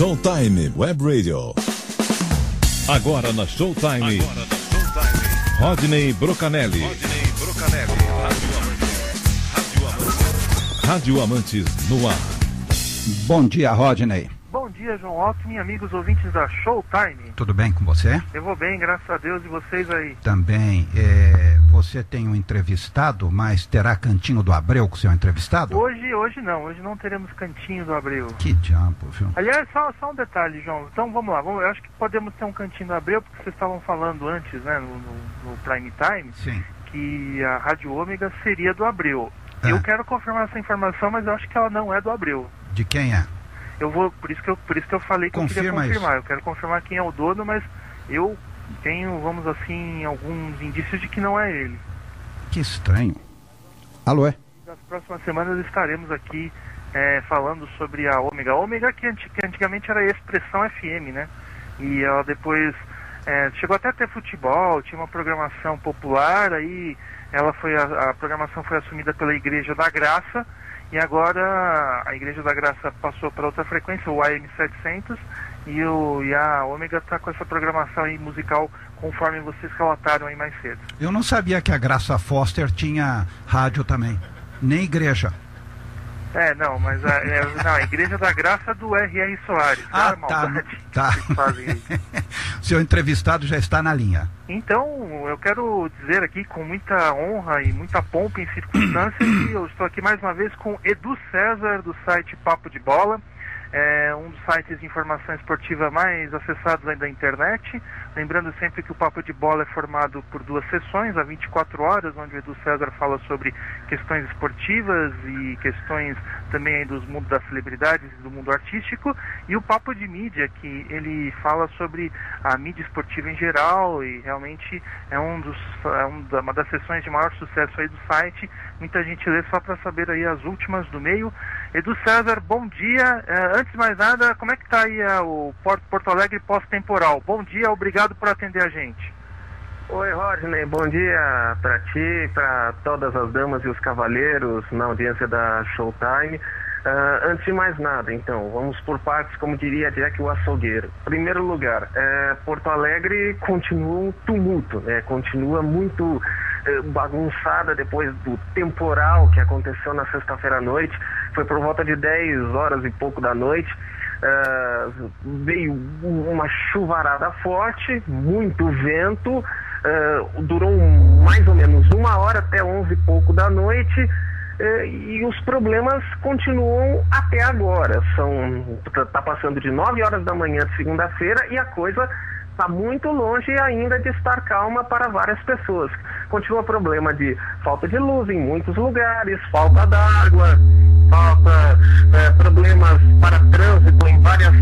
Showtime Web Radio. Agora na Showtime. Rodney Brocanelli. Rádio Amantes no ar. Bom dia, Rodney. Bom dia, João Alckmin, amigos ouvintes da Showtime. Tudo bem com você? Eu vou bem, graças a Deus, e vocês aí? Também. Você tem um entrevistado, mas terá Cantinho do Abreu com o seu entrevistado? Hoje não teremos Cantinho do Abreu. Que diabo, viu? Aliás, só um detalhe, João. Então vamos lá, eu acho que podemos ter um Cantinho do Abreu, porque vocês estavam falando antes, né, no Prime Time, sim, que a Rádio Ômega seria do Abreu. Eu quero confirmar essa informação, mas eu acho que ela não é do Abreu. De quem é? Eu vou, por isso que eu falei que Confirma eu queria confirmar. isso. Eu quero confirmar quem é o dono, mas eu tenho, vamos assim, alguns indícios de que não é ele. Que estranho. Alô, é? Nas próximas semanas estaremos aqui falando sobre a Ômega. A Ômega que antigamente era Expressão FM, né? E ela depois chegou até a ter futebol, tinha uma programação popular, aí a programação foi assumida pela Igreja da Graça, e agora a Igreja da Graça passou para outra frequência, o AM 700, e a Ômega está com essa programação aí musical, conforme vocês relataram aí mais cedo. Eu não sabia que a Graça Foster tinha rádio também, nem igreja. Não, mas a Igreja da Graça do R.R. Soares. Ah, tá. O seu entrevistado já está na linha. Então, eu quero dizer aqui com muita honra e muita pompa em circunstância que eu estou aqui mais uma vez com Edu César, do site Papo de Bola, um dos sites de informação esportiva mais acessados aí da internet. Lembrando sempre que o Papo de Bola é formado por 2 sessões, há 24 horas, onde o Edu César fala sobre questões esportivas e questões também aí dos mundos das celebridades e do mundo artístico, e o Papo de Mídia, que ele fala sobre a mídia esportiva em geral, e realmente é uma das sessões de maior sucesso aí do site. Muita gente lê só para saber aí as últimas do meio. Edu César, bom dia. Antes de mais nada, como é que está aí o Porto Alegre pós-temporal? Bom dia, obrigado por atender a gente. Oi, Rodney, bom dia para ti, para todas as damas e os cavalheiros na audiência da Showtime. Antes de mais nada, então, vamos por partes, como diria Jack o Açougueiro. Primeiro lugar, Porto Alegre continua um tumulto, continua muito bagunçada depois do temporal que aconteceu na sexta-feira à noite. Foi por volta de 10 horas e pouco da noite. Veio uma chuvarada forte, muito vento, durou mais ou menos 1 hora até 11 e pouco da noite, e os problemas continuam até agora. Tá passando de 9 horas da manhã de segunda-feira e a coisa está muito longe ainda de estar calma para várias pessoas. Continua problema de falta de luz em muitos lugares, falta d'água, problemas para trânsito em várias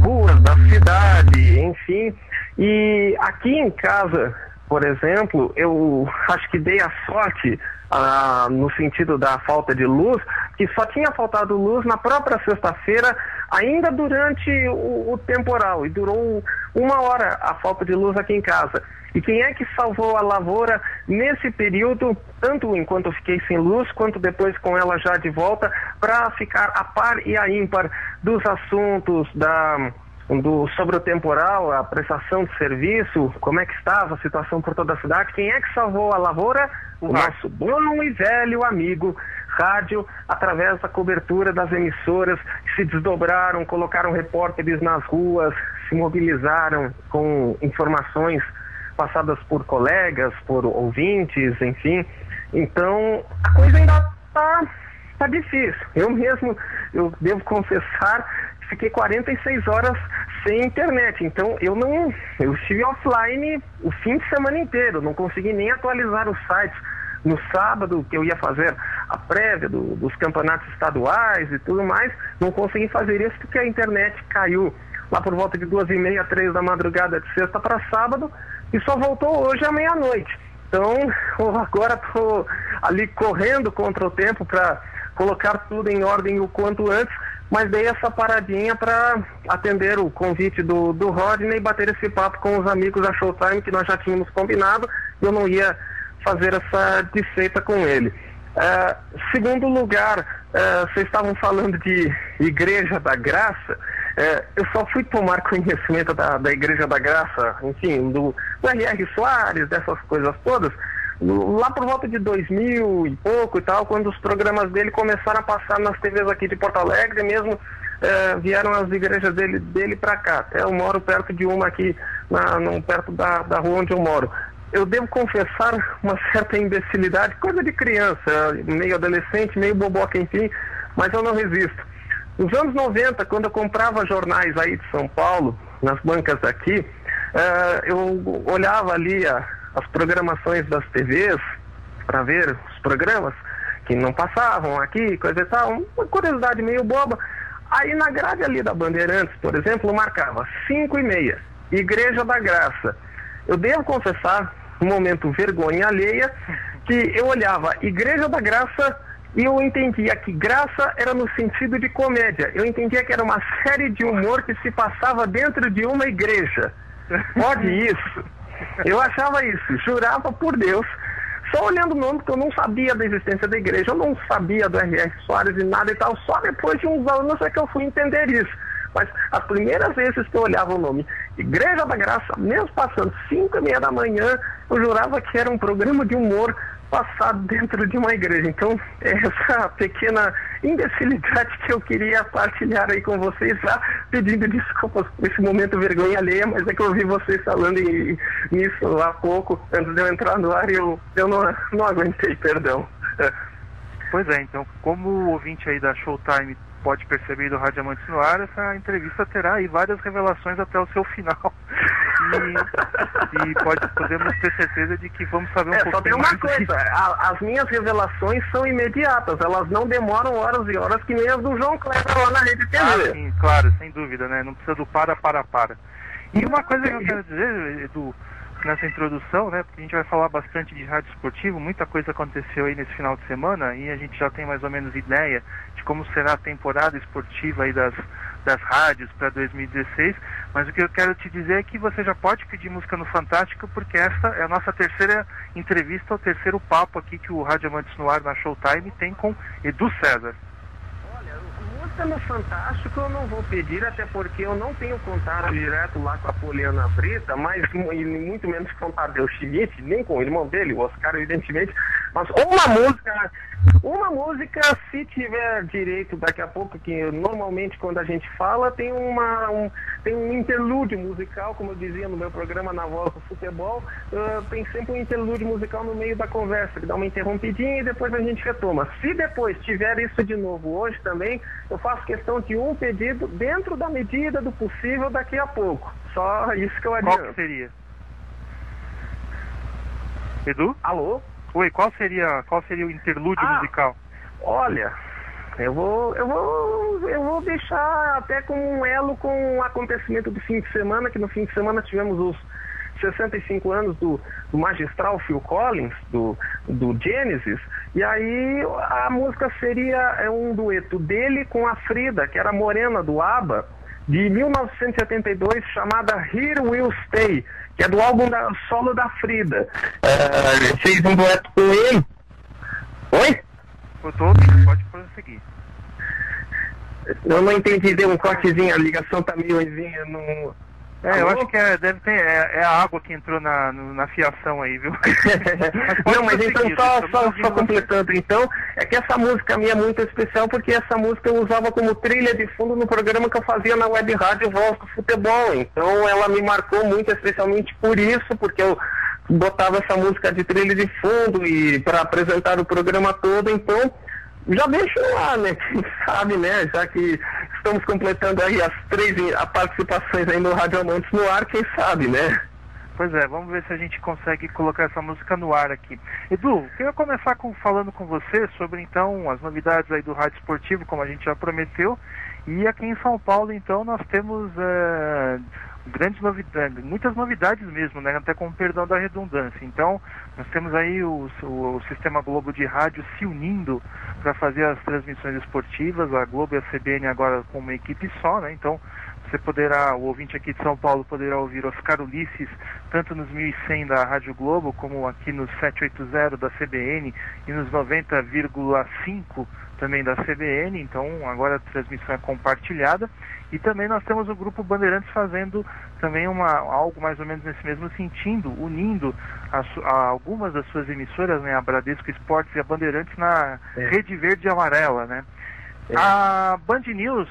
ruas da cidade, enfim. E aqui em casa, por exemplo, eu acho que dei a sorte no sentido da falta de luz, que só tinha faltado luz na própria sexta-feira, ainda durante o temporal, e durou 1 hora a falta de luz aqui em casa. E quem é que salvou a lavoura nesse período, tanto enquanto eu fiquei sem luz, quanto depois com ela já de volta, para ficar a par e a ímpar dos assuntos sobre o temporal, a prestação de serviço, como é que estava a situação por toda a cidade? Quem é que salvou a lavoura? O nosso bom e velho amigo rádio, através da cobertura das emissoras que se desdobraram, colocaram repórteres nas ruas, se mobilizaram com informações passadas por colegas, por ouvintes, enfim. Então, a coisa ainda tá difícil. Eu devo confessar, fiquei 46 horas sem internet, então eu estive offline o fim de semana inteiro, não consegui nem atualizar o site. No sábado, que eu ia fazer a prévia dos campeonatos estaduais e tudo mais, não consegui fazer isso porque a internet caiu lá por volta de 2h30, 3 da madrugada de sexta para sábado, e só voltou hoje à meia-noite. Então, agora estou ali correndo contra o tempo para colocar tudo em ordem o quanto antes, mas dei essa paradinha para atender o convite do Rodney e bater esse papo com os amigos da Showtime, que nós já tínhamos combinado, e eu não ia fazer essa desfeita com ele. Segundo lugar, vocês estavam falando de Igreja da Graça. eu só fui tomar conhecimento da Igreja da Graça, enfim, do R.R. Soares, dessas coisas todas, lá por volta de 2000 e pouco e tal, quando os programas dele começaram a passar nas TVs aqui de Porto Alegre, mesmo vieram as igrejas dele para cá. Até eu moro perto de uma aqui, perto da rua onde eu moro. Eu devo confessar uma certa imbecilidade, coisa de criança, meio adolescente, meio boboca, enfim, mas eu não resisto. Nos anos 90, quando eu comprava jornais aí de São Paulo, nas bancas daqui, eu olhava ali as programações das TVs para ver os programas que não passavam aqui, coisa e tal, uma curiosidade meio boba. Aí na grade ali da Bandeirantes, por exemplo, marcava 5h30, Igreja da Graça. Eu devo confessar, um momento vergonha alheia, que eu olhava Igreja da Graça e eu entendia que graça era no sentido de comédia. Eu entendia que era uma série de humor que se passava dentro de uma igreja. Pode isso. Eu achava isso, jurava por Deus, só olhando o nome, porque eu não sabia da existência da igreja, eu não sabia do R.R. Soares e nada e tal, só depois de uns anos é que eu fui entender isso. Mas as primeiras vezes que eu olhava o nome Igreja da Graça, mesmo passando 5h30 da manhã, eu jurava que era um programa de humor passado dentro de uma igreja. Então, essa pequena imbecilidade que eu queria partilhar aí com vocês, já pedindo desculpas por esse momento vergonha alheia, mas é que eu ouvi vocês falando nisso há pouco, antes de eu entrar no ar, e eu não aguentei, perdão. Pois é, então, como o ouvinte aí da Showtime pode perceber do Rádio Amantes no Ar, essa entrevista terá aí várias revelações até o seu final. E podemos ter certeza de que vamos saber um pouquinho mais. Só tem uma coisa, as minhas revelações são imediatas, elas não demoram horas e horas que nem as do João Kleber lá na Rede TV. Ah, sim, claro, sem dúvida, né? Não precisa do para. E uma coisa que eu quero dizer, Edu, nessa introdução, né, porque a gente vai falar bastante de rádio esportivo, muita coisa aconteceu aí nesse final de semana e a gente já tem mais ou menos ideia de como será a temporada esportiva aí das rádios para 2016, mas o que eu quero te dizer é que você já pode pedir música no Fantástico, porque esta é a nossa terceira entrevista, o terceiro papo aqui que o Rádio Amantes no Ar na Showtime tem com Edu César. Música no Fantástico eu não vou pedir, até porque eu não tenho contato direto lá com a Poliana Brita, mas e muito menos com o Tadeu Schmidt, nem com o irmão dele, o Oscar, evidentemente, mas uma música, se tiver direito daqui a pouco, que normalmente quando a gente fala tem um interlúdio musical, como eu dizia no meu programa Na Voz do Futebol, tem sempre um interlúdio musical no meio da conversa, que dá uma interrompidinha e depois a gente retoma. Se depois tiver isso de novo hoje também, eu faço questão de um pedido dentro da medida do possível daqui a pouco. Só isso que eu adianto. Qual que seria? Edu? Alô? Oi, qual seria o interlúdio musical? Olha, eu vou deixar até como um elo com o acontecimento do fim de semana, que no fim de semana tivemos os 65 anos do magistral Phil Collins, do Genesis, e aí a música seria um dueto dele com a Frida, que era morena do ABBA, de 1972, chamada Here We'll Stay, que é do álbum solo da Frida. Fez um dueto com ele. Oi? Eu tô ouvindo, pode prosseguir. Eu não entendi, deu um cortezinho, a ligação tá meio ruimzinha, não... eu acho que deve ter, é a água que entrou na fiação aí, viu? Não, mas então só completando, então, é que essa música minha é muito especial, porque essa música eu usava como trilha de fundo no programa que eu fazia na web rádio Voz do Futebol, então ela me marcou muito especialmente por isso, porque eu botava essa música de trilha de fundo e para apresentar o programa todo, então já deixo lá, né? Quem sabe, né? Já que estamos completando aí as participações aí no Rádio Amantes no Ar, quem sabe, né? Pois é, vamos ver se a gente consegue colocar essa música no ar aqui. Edu, queria começar falando com você sobre, então, as novidades aí do rádio esportivo, como a gente já prometeu. E aqui em São Paulo, então, nós temos muitas novidades mesmo, né? Até com perdão da redundância. Então, nós temos aí o Sistema Globo de Rádio se unindo para fazer as transmissões esportivas, a Globo e a CBN agora com uma equipe só, né? Então, o ouvinte aqui de São Paulo poderá ouvir Oscar Ulisses, tanto nos 1100 da Rádio Globo, como aqui nos 780 da CBN e nos 90,5 também da CBN, então agora a transmissão é compartilhada. E também nós temos o Grupo Bandeirantes fazendo também algo mais ou menos nesse mesmo sentido, unindo algumas das suas emissoras, né, a Bradesco Esportes e a Bandeirantes na Rede Verde e Amarela, né? A Band News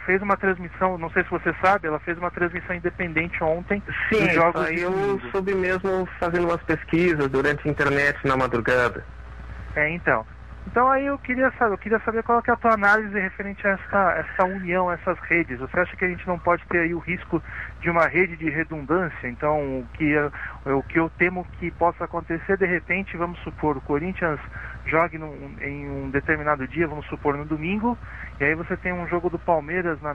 fez uma transmissão, não sei se você sabe, ela fez uma transmissão independente ontem. Sim, dos jogos eu soube mesmo fazendo umas pesquisas durante a internet na madrugada. Então aí eu queria saber qual que é a tua análise referente a essa união, essas redes. Você acha que a gente não pode ter aí o risco de uma rede de redundância? Então o que eu temo que possa acontecer, de repente, vamos supor, o Corinthians jogue em um determinado dia, vamos supor no domingo, e aí você tem um jogo do Palmeiras no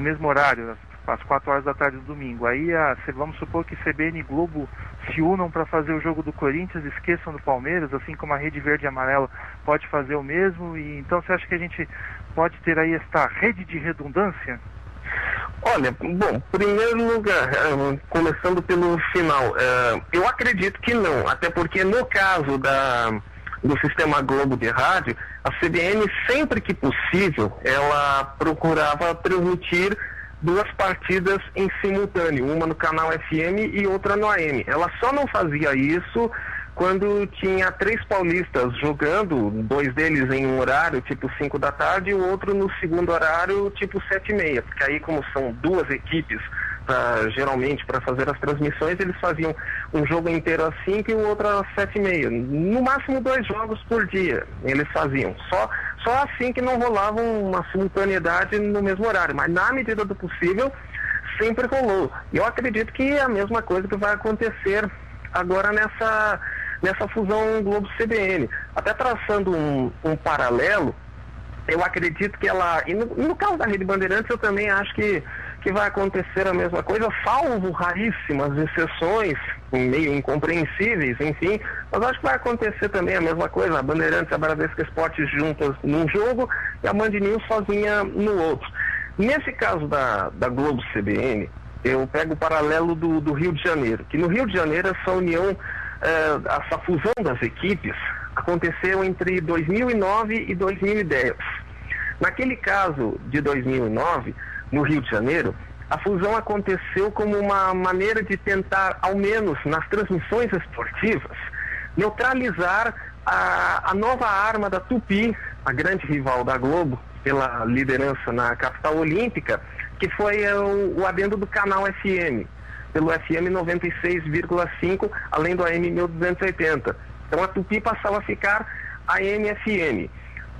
mesmo horário, às 4 horas da tarde do domingo. Aí vamos supor que CBN e Globo se unam para fazer o jogo do Corinthians, esqueçam do Palmeiras, assim como a Rede Verde e Amarela pode fazer o mesmo. E então você acha que a gente pode ter aí esta rede de redundância? Olha, bom, em primeiro lugar, começando pelo final, eu acredito que não, até porque no caso do Sistema Globo de rádio, a CBN, sempre que possível, ela procurava transmitir 2 partidas em simultâneo, uma no canal FM e outra no AM. Ela só não fazia isso quando tinha 3 paulistas jogando, 2 deles em um horário, tipo 5 da tarde, e o outro no segundo horário, tipo 7h30, porque aí, como são 2 equipes, geralmente para fazer as transmissões, eles faziam um jogo inteiro às 5 e o outro às 7h30. No máximo 2 jogos por dia eles faziam. Só assim que não rolava uma simultaneidade no mesmo horário, mas na medida do possível sempre rolou. E eu acredito que é a mesma coisa que vai acontecer agora nessa fusão Globo-CBN. Até traçando um paralelo, eu acredito que ela, e no caso da Rede Bandeirantes, eu também acho que vai acontecer a mesma coisa, salvo raríssimas exceções, meio incompreensíveis, enfim, mas acho que vai acontecer também a mesma coisa, a Bandeirantes e a Bradesco Esportes juntas num jogo e a Band News sozinha no outro. Nesse caso da Globo-CBN, eu pego o paralelo do Rio de Janeiro, que no Rio de Janeiro essa união, essa fusão das equipes aconteceu entre 2009 e 2010. Naquele caso de 2009, no Rio de Janeiro, a fusão aconteceu como uma maneira de tentar, ao menos nas transmissões esportivas, neutralizar a nova arma da Tupi, a grande rival da Globo, pela liderança na capital olímpica, que foi o adendo do canal FM, pelo FM 96,5, além do AM 1280. Então a Tupi passava a ficar AM/FM.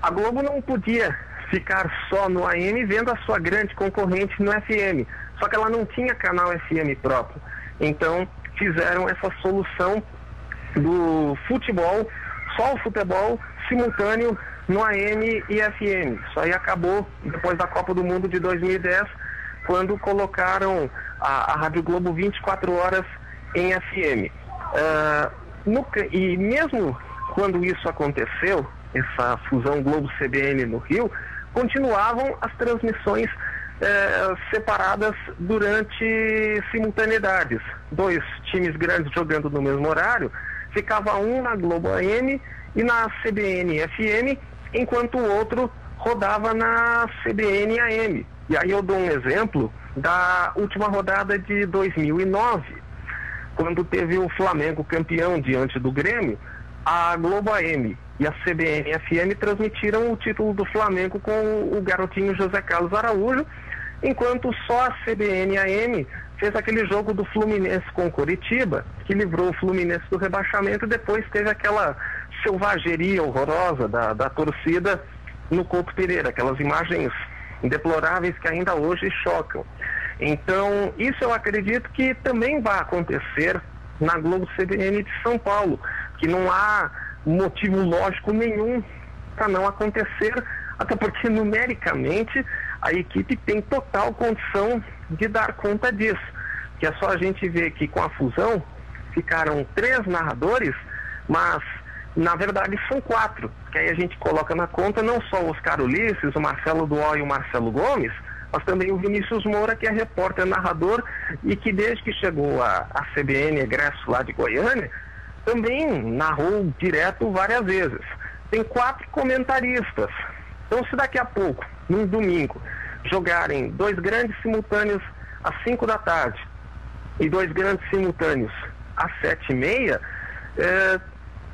A Globo não podia ficar só no AM vendo a sua grande concorrente no FM, só que ela não tinha canal FM próprio. Então fizeram essa solução do futebol, só o futebol simultâneo no AM e FM. Isso aí acabou depois da Copa do Mundo de 2010, quando colocaram a Rádio Globo 24 horas em FM. E mesmo quando isso aconteceu, essa fusão Globo-CBN no Rio, continuavam as transmissões separadas durante simultaneidades. 2 times grandes jogando no mesmo horário, ficava um na Globo AM e na CBN FM, enquanto o outro rodava na CBN AM. E aí eu dou um exemplo da última rodada de 2009, quando teve o Flamengo campeão diante do Grêmio. A Globo AM e a CBN FM transmitiram o título do Flamengo com o garotinho José Carlos Araújo, enquanto só a CBN AM fez aquele jogo do Fluminense com o Coritiba, que livrou o Fluminense do rebaixamento, e depois teve aquela selvageria horrorosa da torcida no Couto Pereira, aquelas imagens deploráveis que ainda hoje chocam. Então, isso eu acredito que também vai acontecer na Globo-CBN de São Paulo, que não há motivo lógico nenhum para não acontecer, até porque numericamente a equipe tem total condição de dar conta disso. Que é só a gente ver que com a fusão ficaram 3 narradores, mas na verdade são 4, que aí a gente coloca na conta não só o Oscar Ulisses, o Marcelo Duó e o Marcelo Gomes, mas também o Vinícius Moura, que é repórter, narrador, e que desde que chegou a CBN egresso lá de Goiânia, também narrou direto várias vezes. Tem 4 comentaristas. Então, se daqui a pouco, num domingo, jogarem 2 grandes simultâneos às 5 da tarde e 2 grandes simultâneos às 7h30,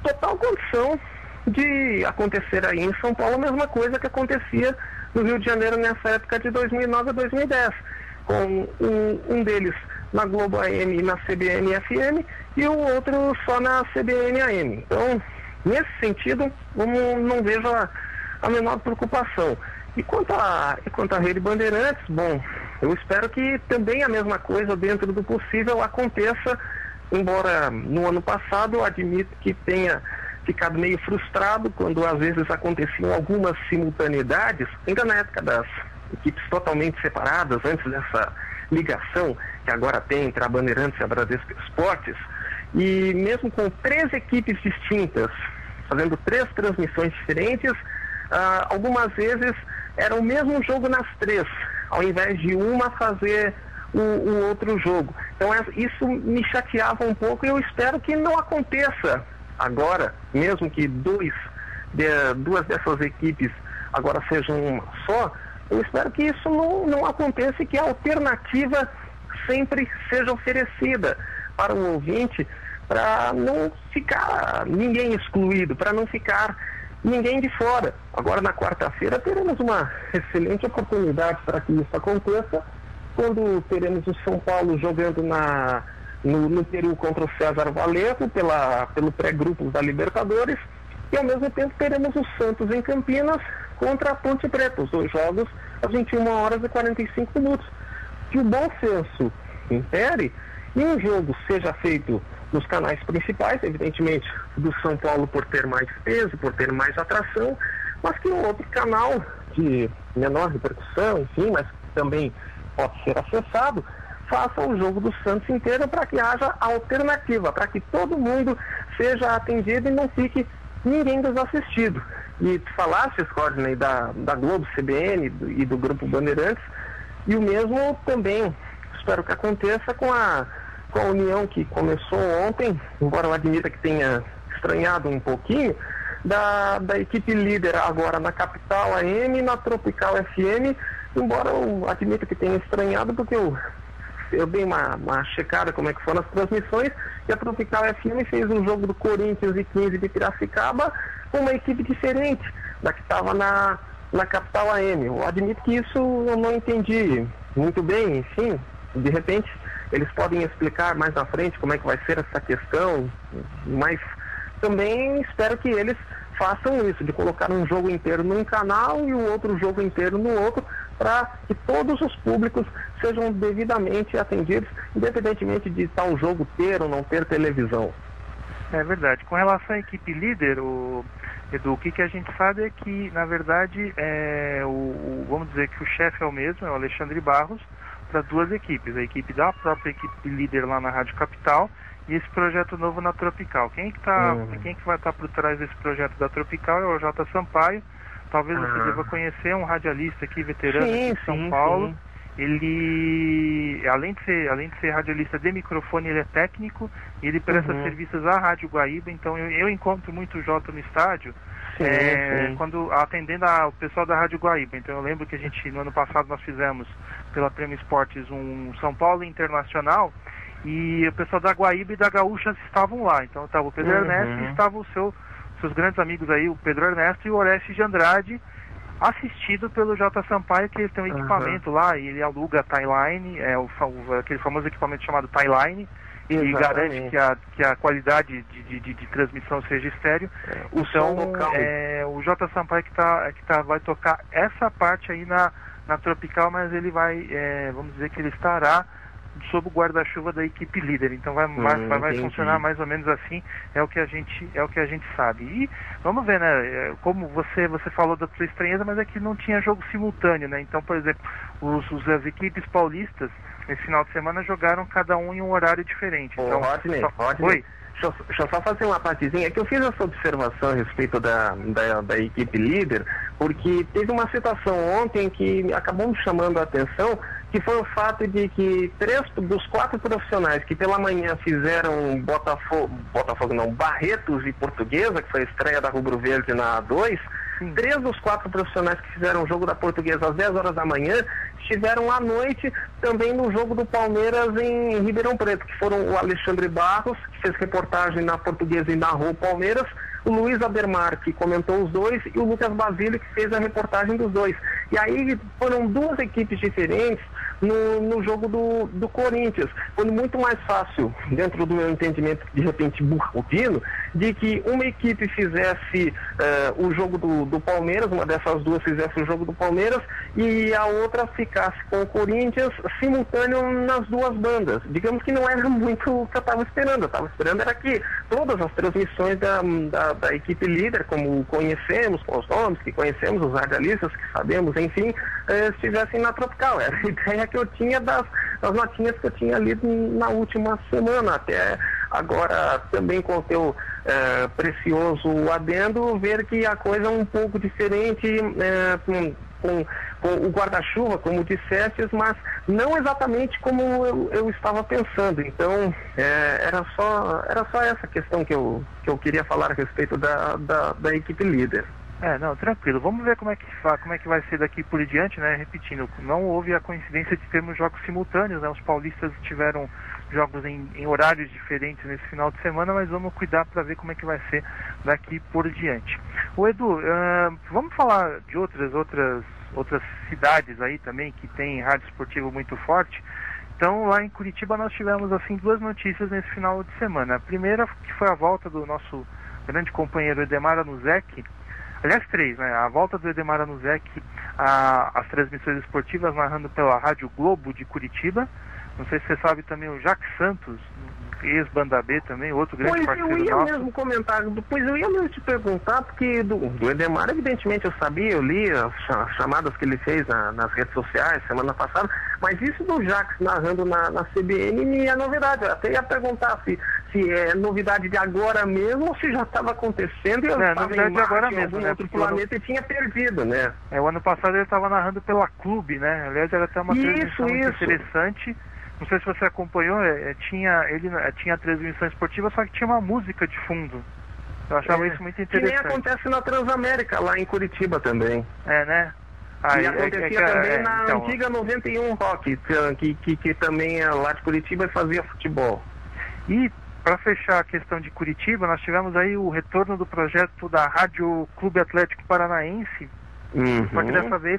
total condição de acontecer aí em São Paulo a mesma coisa que acontecia no Rio de Janeiro nessa época de 2009 a 2010, com um deles na Globo AM e na CBN FM e o outro só na CBN AM. Então, nesse sentido, não vejo a menor preocupação. E quanto à Rede Bandeirantes, bom, eu espero que também a mesma coisa, dentro do possível, aconteça, embora no ano passado eu admito que tenha ficado meio frustrado quando às vezes aconteciam algumas simultaneidades, ainda na época das equipes totalmente separadas, antes dessa ligação que agora tem entre a Bandeirantes e a Bradesco Esportes, e mesmo com 3 equipes distintas, fazendo 3 transmissões diferentes, algumas vezes era o mesmo jogo nas 3, ao invés de uma fazer o outro jogo. Então isso me chateava um pouco e eu espero que não aconteça agora, mesmo que duas dessas equipes agora sejam uma só. Eu espero que isso não aconteça e que a alternativa sempre seja oferecida para o ouvinte, para não ficar ninguém excluído, para não ficar ninguém de fora. Agora, na quarta-feira, teremos uma excelente oportunidade para que isso aconteça, quando teremos o São Paulo jogando no Peru contra o César Vallejo pelo pré-grupo da Libertadores, e ao mesmo tempo teremos o Santos em Campinas contra a Ponte Preta, os 2 jogos às 21h45. Que o bom senso impere e um jogo seja feito nos canais principais, evidentemente do São Paulo por ter mais peso, por ter mais atração, mas que um outro canal de menor repercussão, enfim, mas também pode ser acessado, faça o jogo do Santos inteiro, para que haja alternativa, para que todo mundo seja atendido e não fique ninguém desassistido. E tu falaste, Rodney, da Globo, CBN e do Grupo Bandeirantes, e o mesmo também espero que aconteça com a união que começou ontem, embora eu admita que tenha estranhado um pouquinho, da equipe líder agora na Capital AM e na Tropical FM, embora eu admita que tenha estranhado, porque eu dei uma checada como é que foram as transmissões, e a Tropical FM fez um jogo do Corinthians e 15 de Piracicaba com uma equipe diferente da que estava na Capital AM. Eu admito que isso eu não entendi muito bem, enfim, de repente eles podem explicar mais na frente como é que vai ser essa questão, mas também espero que eles façam isso, de colocar um jogo inteiro num canal e o outro jogo inteiro no outro, para que todos os públicos sejam devidamente atendidos, independentemente de tal jogo ter ou não ter televisão. É verdade. Com relação à equipe líder, Edu, o que a gente sabe é que, na verdade, vamos dizer que o chefe é o mesmo, é o Alexandre Barros, para 2 equipes, a equipe da própria equipe líder lá na Rádio Capital e esse projeto novo na Tropical. Quem que vai estar por trás desse projeto da Tropical é o Jota Sampaio. Talvez você deva conhecer, um radialista aqui, veterano aqui de São Paulo. Sim. Ele, além de ser radialista de microfone, ele é técnico, e ele presta serviços à Rádio Guaíba. Então eu encontro muito o Jota no estádio, quando atendendo o pessoal da Rádio Guaíba. Então eu lembro que no ano passado nós fizemos pela Prêmio Esportes um São Paulo Internacional, e o pessoal da Guaíba e da Gaúcha estavam lá. Então estava o Pedro Ernesto e estavam seus grandes amigos aí, o Pedro Ernesto e o Orestes de Andrade, assistido pelo Jota Sampaio, que ele tem um equipamento lá, e ele aluga a Timeline, aquele famoso equipamento chamado Timeline, e garante que a qualidade de transmissão seja estéreo. O Jota Sampaio vai tocar essa parte aí na Tropical, mas ele vai, vamos dizer que ele estará sob o guarda-chuva da equipe líder. Então vai funcionar mais ou menos assim, é o que a gente sabe. E vamos ver, né, como você falou da sua estranheza, mas é que não tinha jogo simultâneo, né? Então, por exemplo, as equipes paulistas nesse final de semana jogaram cada um em um horário diferente. Então, Rodney, Oi? deixa eu só fazer uma partezinha, que eu fiz essa observação a respeito da equipe líder, porque teve uma situação ontem que acabou me chamando a atenção, que foi o fato de que 3 dos 4 profissionais que pela manhã fizeram Barretos e Portuguesa, que foi a estreia da Rubro Verde na A2, 3 dos 4 profissionais que fizeram o jogo da Portuguesa às 10 horas da manhã estiveram à noite também no jogo do Palmeiras em Ribeirão Preto, que foram o Alexandre Barros, que fez reportagem na Portuguesa e narrou o Palmeiras, o Luiz Abermar, que comentou os dois, e o Lucas Basílio, que fez a reportagem dos dois. E aí foram 2 equipes diferentes no jogo do Corinthians. Foi muito mais fácil, dentro do meu entendimento, de repente burrudino, de que uma equipe fizesse o jogo do Palmeiras, uma dessas 2 fizesse o jogo do Palmeiras, e a outra ficasse com o Corinthians simultâneo nas 2 bandas. Digamos que não era muito o que eu estava esperando. Eu estava esperando era que todas as transmissões da equipe líder, como conhecemos, com os nomes que conhecemos, os radialistas que sabemos, enfim, estivessem na Tropical. Era a ideia que eu tinha das notinhas que eu tinha lido na última semana. Até agora, também com o teu precioso adendo, ver que a coisa é um pouco diferente, com o guarda-chuva, como disseste, mas não exatamente como eu estava pensando. Então, era só essa questão que eu queria falar a respeito da equipe líder. Não, tranquilo. Vamos ver como é que vai ser daqui por diante, né? Repetindo, não houve a coincidência de termos jogos simultâneos, né? Os paulistas tiveram jogos em horários diferentes nesse final de semana, mas vamos cuidar para ver como é que vai ser daqui por diante. O Edu, vamos falar de outras cidades aí também que tem rádio esportivo muito forte. Então, lá em Curitiba nós tivemos assim 2 notícias nesse final de semana. A primeira, que foi a volta do nosso grande companheiro Edemar Anuzek. Aliás, 3, né? A volta do Edemar Anuzek às transmissões esportivas, narrando pela Rádio Globo de Curitiba. Não sei se você sabe também o Jacques Santos, ex-Banda B também, outro grande parceiro nosso. Eu ia mesmo te perguntar, porque do Edemar, evidentemente, eu sabia, eu li as chamadas que ele fez nas redes sociais semana passada, mas isso do Jacques narrando na CBN é novidade. Eu até ia perguntar se é novidade de agora mesmo ou se já estava acontecendo e eu estava novidade de agora mesmo, né? Outro planeta e tinha perdido, né? O ano passado ele estava narrando pela Clube, né? Aliás, era até uma transmissão muito interessante. Não sei se você acompanhou, ele tinha transmissão esportiva, só que tinha uma música de fundo. Eu achava isso muito interessante. Que nem acontece na Transamérica, lá em Curitiba também. Né? E acontecia também na antiga 91 Rock, que também é lá de Curitiba e fazia futebol. E, para fechar a questão de Curitiba, nós tivemos aí o retorno do projeto da Rádio Clube Atlético Paranaense, só que dessa vez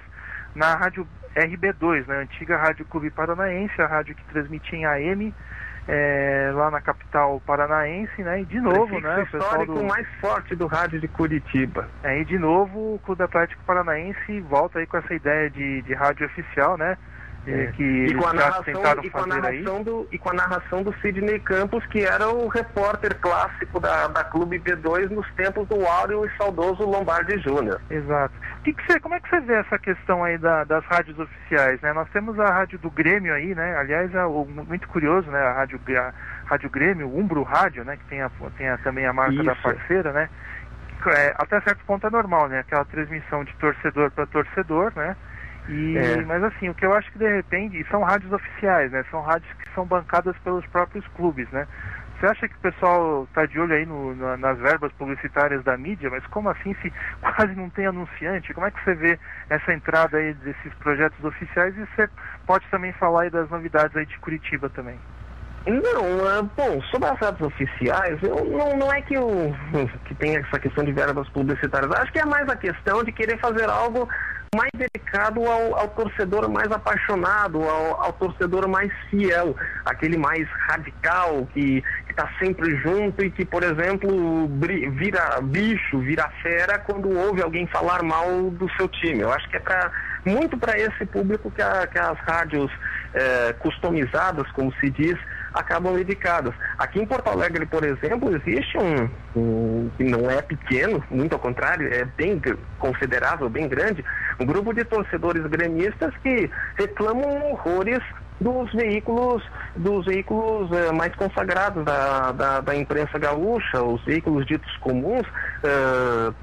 na Rádio RB2, né, antiga Rádio Clube Paranaense, a rádio que transmitia em AM, lá na capital paranaense, né, e de novo, né, o pessoal mais forte do rádio de Curitiba. E de novo o Clube Atlético Paranaense volta aí com essa ideia de rádio oficial, né, que eles já tentaram fazer aí. E com a narração do Sidney Campos, que era o repórter clássico da Clube B2 nos tempos do áureo e saudoso Lombardi Júnior. Exato. Como é que você vê essa questão aí das rádios oficiais, né? Nós temos a rádio do Grêmio aí, né? Aliás, muito curioso, né? A rádio Grêmio, o Umbro Rádio, né? Que tem também a marca da parceira, né? Até certo ponto é normal, né? Aquela transmissão de torcedor para torcedor, né? Mas assim, o que eu acho que de repente, são rádios oficiais, né? São rádios que são bancadas pelos próprios clubes, né? Você acha que o pessoal está de olho aí nas verbas publicitárias da mídia, mas como assim se quase não tem anunciante? Como é que você vê essa entrada aí desses projetos oficiais? E você pode também falar aí das novidades aí de Curitiba também. Bom, sobre as rádios oficiais, não é que tem essa questão de verbas publicitárias. Acho que é mais a questão de querer fazer algo mais dedicado ao torcedor mais apaixonado, ao torcedor mais fiel, aquele mais radical, que está sempre junto e que, por exemplo, vira fera quando ouve alguém falar mal do seu time. Eu acho que é muito para esse público que as rádios customizadas, como se diz, acabam dedicadas. Aqui em Porto Alegre, por exemplo, existe que não é pequeno, muito ao contrário, é bem considerável, bem grande, um grupo de torcedores gremistas que reclamam horrores dos veículos mais consagrados da imprensa gaúcha, os veículos ditos comuns,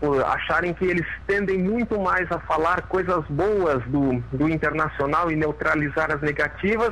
por acharem que eles tendem muito mais a falar coisas boas do Internacional e neutralizar as negativas,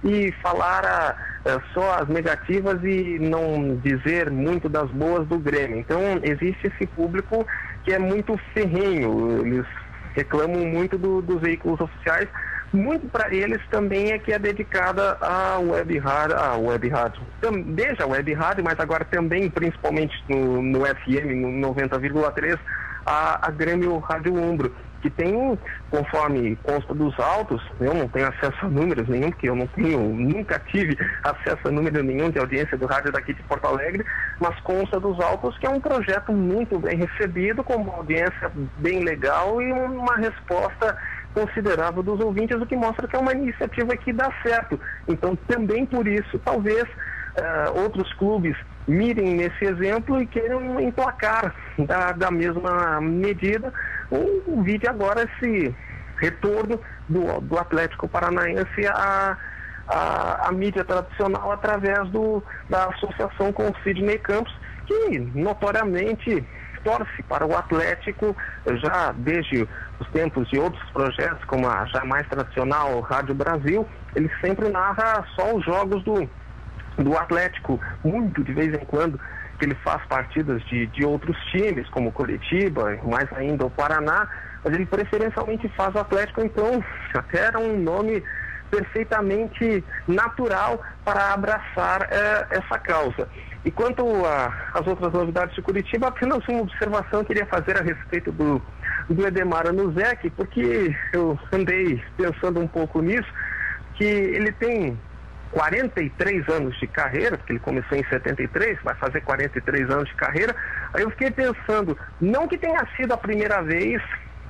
e falar só as negativas e não dizer muito das boas do Grêmio. Então existe esse público que é muito ferrenho, eles reclamam muito dos veículos oficiais. Muito para eles também é que é dedicada à web rádio. Desde a web rádio, mas agora também, principalmente no FM, no 90,3, a Grêmio Rádio Umbro, que tem, conforme consta dos autos, eu não tenho acesso a números nenhum, porque eu nunca tive acesso a número nenhum de audiência do rádio daqui de Porto Alegre, mas consta dos autos que é um projeto muito bem recebido, com uma audiência bem legal e uma resposta considerável dos ouvintes, o que mostra que é uma iniciativa que dá certo. Então, também por isso, talvez outros clubes mirem nesse exemplo e queiram emplacar da mesma medida. O vídeo agora esse retorno do Atlético Paranaense à mídia tradicional através da associação com o Sidney Campos, que notoriamente torce para o Atlético já desde os tempos de outros projetos, como a já mais tradicional Rádio Brasil. Ele sempre narra só os jogos do Atlético, muito de vez em quando que ele faz partidas de outros times, como Curitiba, mais ainda o Paraná, mas ele preferencialmente faz o Atlético, então até era um nome perfeitamente natural para abraçar essa causa. E quanto às outras novidades de Curitiba, apenas uma observação eu queria fazer a respeito do Edemar Anuzek, porque eu andei pensando um pouco nisso, que ele tem 43 anos de carreira, porque ele começou em 73, vai fazer 43 anos de carreira. Aí eu fiquei pensando, não que tenha sido a primeira vez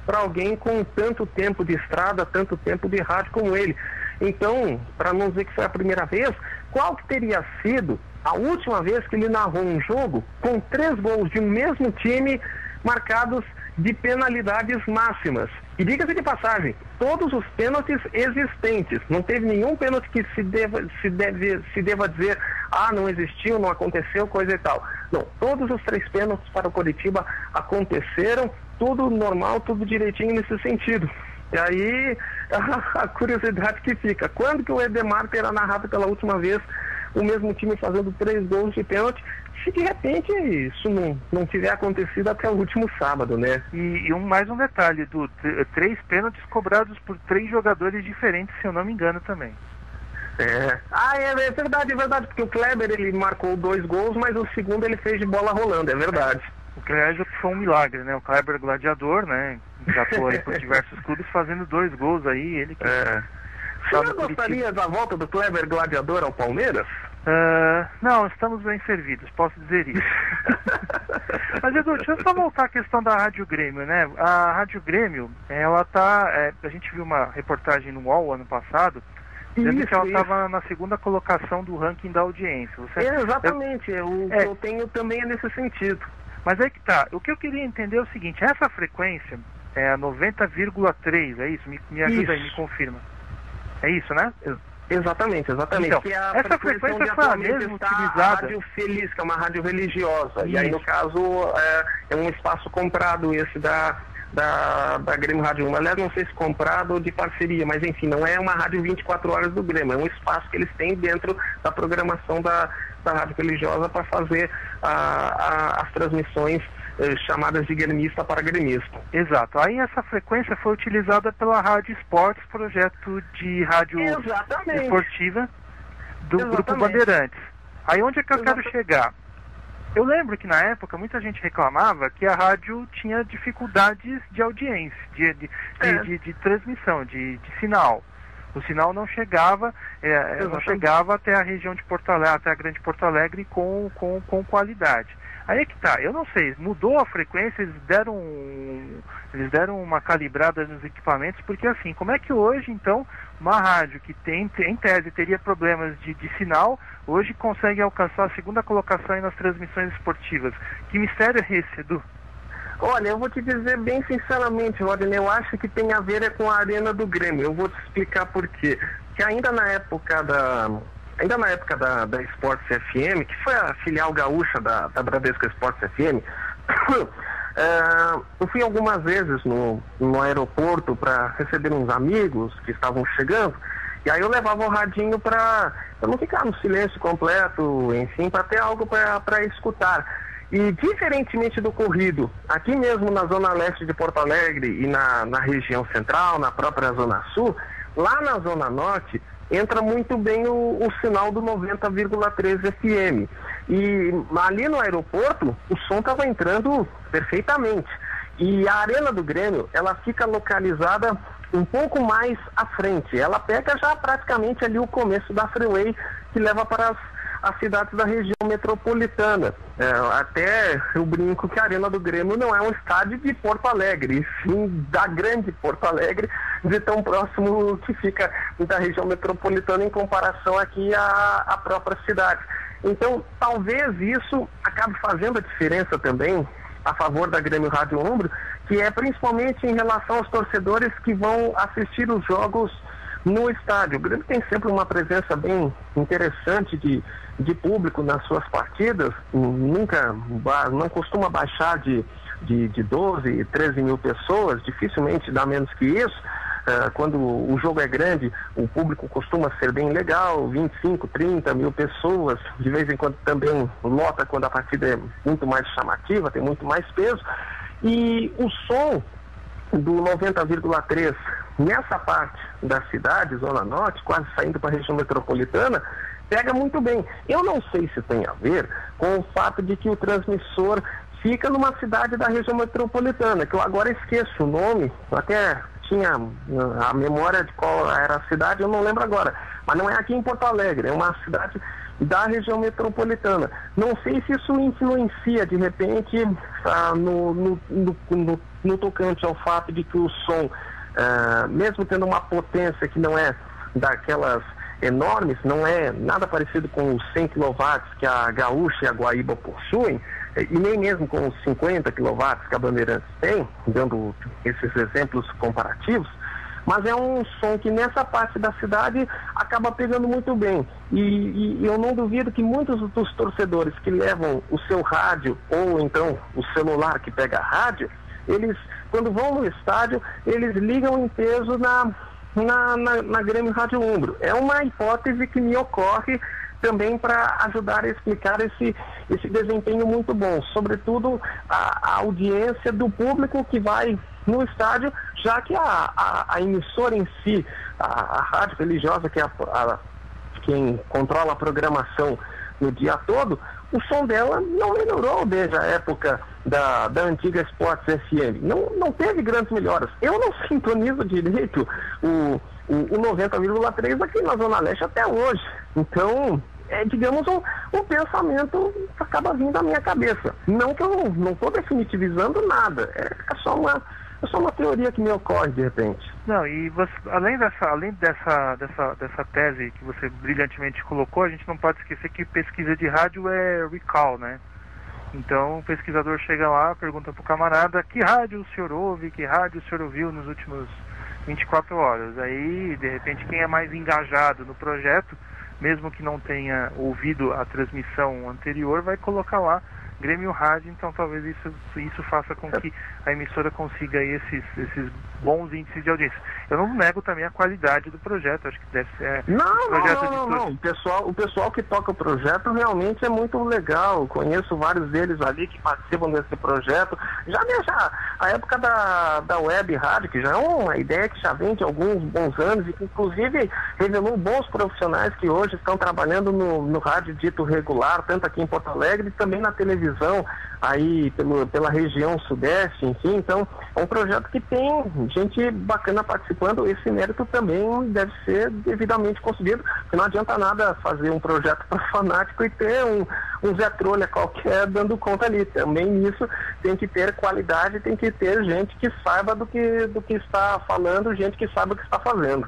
para alguém com tanto tempo de estrada, tanto tempo de rádio como ele. Então, para não dizer que foi a primeira vez, qual que teria sido a última vez que ele narrou um jogo com 3 gols de um mesmo time marcados de penalidades máximas? E diga-se de passagem, todos os pênaltis existentes, não teve nenhum pênalti que se deva dizer, não existiu, não aconteceu, coisa e tal. Não, todos os 3 pênaltis para o Coritiba aconteceram, tudo normal, tudo direitinho nesse sentido. E aí, a curiosidade que fica, quando que o Edemar terá narrado pela última vez o mesmo time fazendo 3 gols de pênalti, se de repente isso não tiver acontecido até o último sábado, né? E mais um detalhe, 3 pênaltis cobrados por 3 jogadores diferentes, se eu não me engano também. É verdade, porque o Kleber ele marcou 2 gols, mas o segundo ele fez de bola rolando, é verdade. O Kleber foi um milagre, né? O Kleber gladiador, né? Já atuou aí por diversos clubes fazendo 2 gols aí, ele que... Você gostaria da volta do Kleber gladiador ao Palmeiras? Não, estamos bem servidos, posso dizer isso. Mas Edu, deixa eu só voltar à questão da Rádio Grêmio, né? A Rádio Grêmio, ela tá... a gente viu uma reportagem no UOL ano passado, dizendo que ela estava na 2ª colocação do ranking da audiência. Exatamente, o que eu tenho também é nesse sentido. Mas aí que tá, o que eu queria entender é o seguinte, essa frequência é a 90,3, é isso? Me ajuda aí, me confirma. É isso, né? Exatamente. Então, que é a essa frequência foi a mesma utilizada. A Rádio Feliz, que é uma rádio religiosa. Isso. E aí, no caso, é um espaço comprado esse da Grêmio Rádio 1. Aliás, não sei se comprado ou de parceria, mas enfim, não é uma rádio 24 horas do Grêmio, é um espaço que eles têm dentro da programação da rádio religiosa para fazer as transmissões chamadas de gremista para gremista. Exato. Aí essa frequência foi utilizada pela Rádio Esportes, projeto de rádio esportiva do Grupo Bandeirantes. Aí onde é que eu quero chegar? Eu lembro que na época muita gente reclamava que a rádio tinha dificuldades de audiência, de transmissão, de sinal. O sinal não chegava, até a região de Porto Alegre, até a Grande Porto Alegre com qualidade. Aí é que tá, eu não sei, mudou a frequência, eles deram uma calibrada nos equipamentos, porque assim, como é que hoje, então, uma rádio que tem, em tese, teria problemas de sinal, hoje consegue alcançar a 2ª colocação aí nas transmissões esportivas? Que mistério é esse, Edu? Olha, eu vou te dizer bem sinceramente, Rodney, eu acho que tem a ver com a Arena do Grêmio. Eu vou te explicar por quê. que ainda na época da Esportes FM, que foi a filial gaúcha da Bradesco Esportes FM, eu fui algumas vezes no aeroporto para receber uns amigos que estavam chegando, e aí eu levava o radinho para não ficar no silêncio completo, enfim, para ter algo para escutar. E diferentemente do corrido, aqui mesmo na zona leste de Porto Alegre e na região central, na própria zona sul, lá na zona norte, entra muito bem o sinal do 90,3 FM. E ali no aeroporto, o som estava entrando perfeitamente. E a Arena do Grêmio, ela fica localizada um pouco mais à frente. Ela pega já praticamente ali o começo da freeway que leva para as cidades da região metropolitana. Até eu brinco que a Arena do Grêmio não é um estádio de Porto Alegre, e sim da grande Porto Alegre, de tão próximo que fica da região metropolitana em comparação aqui à própria cidade. Então, talvez isso acabe fazendo a diferença também a favor da Grêmio Rádio Umbro, que é principalmente em relação aos torcedores que vão assistir os jogos no estádio. O Grêmio tem sempre uma presença bem interessante de público nas suas partidas, não costuma baixar de 12, 13 mil pessoas, dificilmente dá menos que isso. Quando o jogo é grande, o público costuma ser bem legal, 25, 30 mil pessoas, de vez em quando também lota quando a partida é muito mais chamativa, tem muito mais peso. E o som do 90,3 nessa parte da cidade, Zona Norte, quase saindo para a região metropolitana, pega muito bem. Eu não sei se tem a ver com o fato de que o transmissor fica numa cidade da região metropolitana, que eu agora esqueço o nome, até tinha a memória de qual era a cidade, eu não lembro agora, mas não é aqui em Porto Alegre, é uma cidade da região metropolitana. Não sei se isso influencia, de repente, no tocante ao fato de que o som, mesmo tendo uma potência que não é daquelas enormes, não é nada parecido com os 100 kW que a Gaúcha e a Guaíba possuem, e nem mesmo com os 50 kW que a Bandeirantes tem, dando esses exemplos comparativos, mas é um som que nessa parte da cidade acaba pegando muito bem. E eu não duvido que muitos dos torcedores que levam o seu rádio, ou então o celular que pega a rádio, eles, quando vão no estádio, eles ligam em peso na Grêmio Rádio Umbro. É uma hipótese que me ocorre também para ajudar a explicar esse desempenho muito bom, sobretudo a audiência do público que vai no estádio, já que a emissora em si, a rádio religiosa, que é quem controla a programação no dia todo, o som dela não melhorou desde a época da antiga Esportes FM. Não teve grandes melhoras. Eu não sintonizo direito o 90,3 aqui na Zona Leste até hoje. Então, digamos, um pensamento que acaba vindo da minha cabeça. Não que eu não estou definitivizando nada. É só uma teoria que me ocorre de repente. Não, e você, além dessa tese que você brilhantemente colocou, a gente não pode esquecer que pesquisa de rádio é recall, né? Então o pesquisador chega lá, pergunta pro camarada que rádio o senhor ouve, que rádio o senhor ouviu nos últimos 24 horas. Aí, de repente, quem é mais engajado no projeto, mesmo que não tenha ouvido a transmissão anterior, vai colocar lá Grêmio Rádio. Então talvez isso faça com que a emissora consiga aí esses bons índices de audiência. Eu não nego também a qualidade do projeto, acho que deve ser... Não. O pessoal que toca o projeto realmente é muito legal. Conheço vários deles ali que participam desse projeto. Já desde a época da web rádio, que já é uma ideia que já vem de alguns bons anos e que inclusive revelou bons profissionais que hoje estão trabalhando no rádio dito regular, tanto aqui em Porto Alegre e também na televisão aí pela região sudeste, enfim. Então é um projeto que tem gente bacana participando. Esse mérito também deve ser devidamente concedido, porque não adianta nada fazer um projeto para fanático e ter um Zé Trolha qualquer dando conta ali. Também nisso tem que ter qualidade, tem que ter gente que saiba do que está falando, gente que saiba o que está fazendo.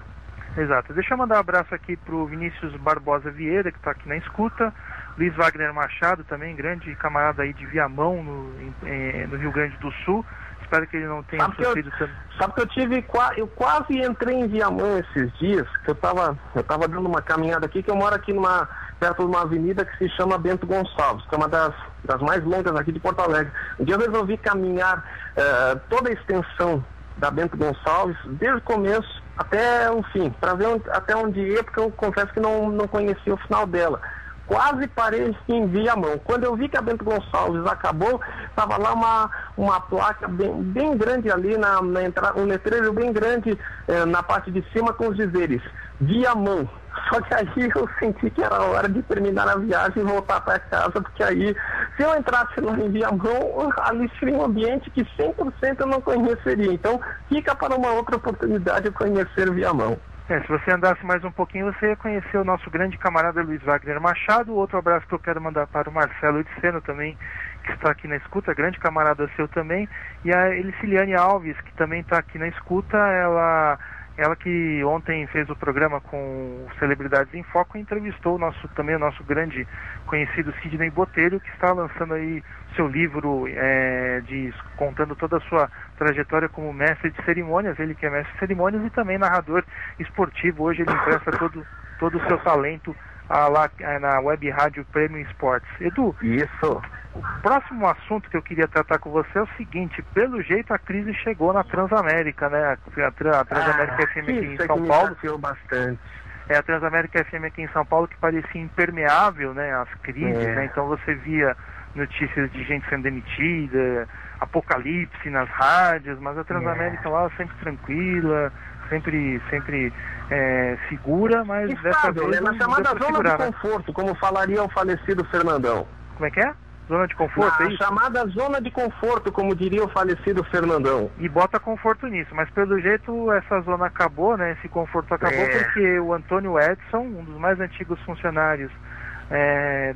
Exato. Deixa eu mandar um abraço aqui pro Vinícius Barbosa Vieira, que está aqui na escuta. Luiz Wagner Machado, também grande camarada aí de Viamão, no Rio Grande do Sul. espero que ele não tenha sofrido tanto. Sabe que eu quase entrei em Viamão esses dias, que eu tava dando uma caminhada aqui, que eu moro aqui perto de uma avenida que se chama Bento Gonçalves, que é uma das mais longas aqui de Porto Alegre. Um dia eu resolvi caminhar toda a extensão da Bento Gonçalves, desde o começo até o fim, para ver até onde ia, porque eu confesso que não conhecia o final dela. Quase parei em Viamão. Quando eu vi que a Bento Gonçalves acabou, estava lá uma placa bem grande ali na entrada, um letreiro bem grande na parte de cima com os dizeres Viamão. Só que aí eu senti que era hora de terminar a viagem e voltar para casa, porque aí, se eu entrasse lá em Viamão, ali seria um ambiente que 100% eu não conheceria. Então, fica para uma outra oportunidade de conhecer Viamão. Se você andasse mais um pouquinho, você ia conhecer o nosso grande camarada Luiz Wagner Machado. Outro abraço que eu quero mandar para o Marcelo Ediceno também, que está aqui na escuta, grande camarada seu também. E a Eliciliane Alves, que também está aqui na escuta, ela que ontem fez o programa com Celebridades em Foco, entrevistou o nosso grande conhecido Sidney Botelho, que está lançando aí seu livro contando toda a sua trajetória como mestre de cerimônias, ele que é mestre de cerimônias e também narrador esportivo. Hoje ele empresta todo o seu talento lá na web rádio Prêmio Esportes. Edu, isso. O próximo assunto que eu queria tratar com você é o seguinte: pelo jeito a crise chegou na Transamérica, né? A Transamérica FM aqui em São Paulo. Bastante. A Transamérica FM aqui em São Paulo, que parecia impermeável, né, às crises, né? Então você via notícias de gente sendo demitida, apocalipse nas rádios, mas a Transamérica lá sempre tranquila, sempre segura, mas dessa vez né? Na chamada zona de conforto, como falaria o falecido Fernandão. Como é que é? Zona de conforto, é isso? Chamada zona de conforto, como diria o falecido Fernandão. E bota conforto nisso, mas pelo jeito essa zona acabou, né? Esse conforto acabou porque o Antônio Edson, um dos mais antigos funcionários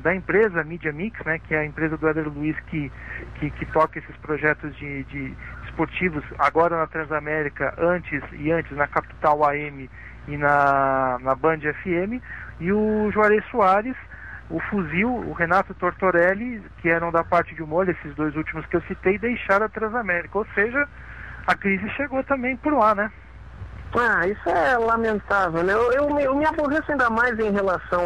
da empresa Media Mix, né? Que é a empresa do Éder Luiz que toca esses projetos de esportivos, agora na Transamérica, antes na Capital AM e na Band FM, e o Juarez Soares, o Fuzil, o Renato Tortorelli, que eram da parte de humor, esses dois últimos que eu citei, deixaram a Transamérica. Ou seja, a crise chegou também por lá, né? Isso é lamentável, né? Eu me aborreço ainda mais em relação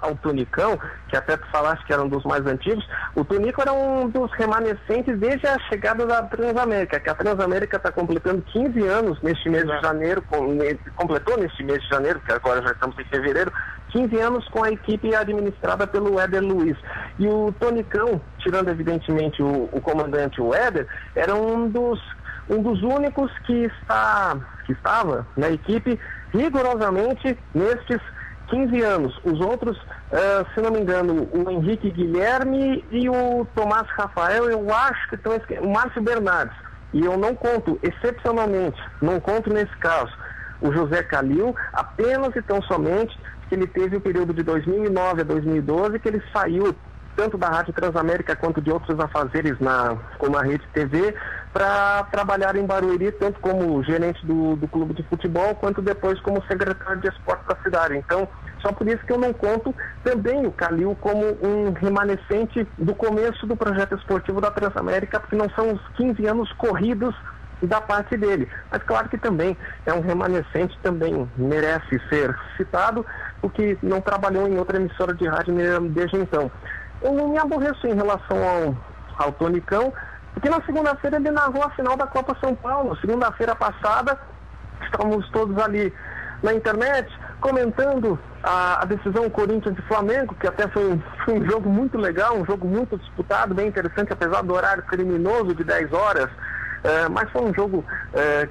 ao Tunicão, que até tu falaste que era um dos mais antigos. O Tunico era um dos remanescentes desde a chegada da Transamérica, que a Transamérica está completando 15 anos neste mês de janeiro, completou neste mês de janeiro, que agora já estamos em fevereiro, 15 anos com a equipe administrada pelo Éder Luiz. E o Tonicão, tirando evidentemente o comandante, o Éder, era um dos únicos que estava na equipe rigorosamente nestes 15 anos. Os outros, se não me engano, o Henrique Guilherme e o Tomás Rafael, eu acho que estão o Márcio Bernardes. E eu não conto, excepcionalmente, não conto nesse caso, o José Calil, apenas e tão somente que ele teve o período de 2009 a 2012, que ele saiu tanto da Rádio Transamérica quanto de outros afazeres como a Rede TV, para trabalhar em Barueri, tanto como gerente do clube de futebol, quanto depois como secretário de esporte da cidade. Então, só por isso que eu não conto também o Calil como um remanescente do começo do projeto esportivo da Transamérica, porque não são os 15 anos corridos da parte dele. Mas claro que também é um remanescente, também merece ser citado, porque não trabalhou em outra emissora de rádio desde então. Eu não me aborreço em relação ao Tonicão, porque na segunda-feira ele narrou a final da Copa São Paulo. Segunda-feira passada, estávamos todos ali na internet comentando a decisão Corinthians e Flamengo, que até foi um jogo muito legal, um jogo muito disputado, bem interessante, apesar do horário criminoso de 10 horas, mas foi um jogo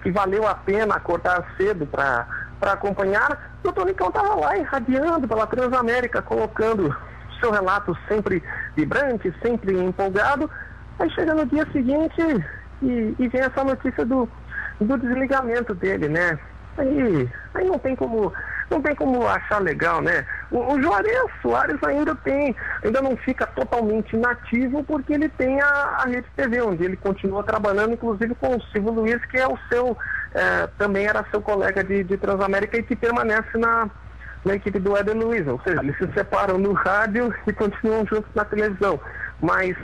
que valeu a pena acordar cedo para acompanhar. E o Tonicão estava lá irradiando pela Transamérica, colocando seu relato sempre vibrante, sempre empolgado. Aí chega no dia seguinte e vem essa notícia do desligamento dele, né? Aí não tem como achar legal, né? O Juarez Soares ainda não fica totalmente inativo, porque ele tem a Rede TV, onde ele continua trabalhando, inclusive com o Silvio Luiz, que é o seu, também era seu colega de Transamérica e que permanece na equipe do Éder Luiz. Ou seja, eles se separam no rádio e continuam juntos na televisão. Mas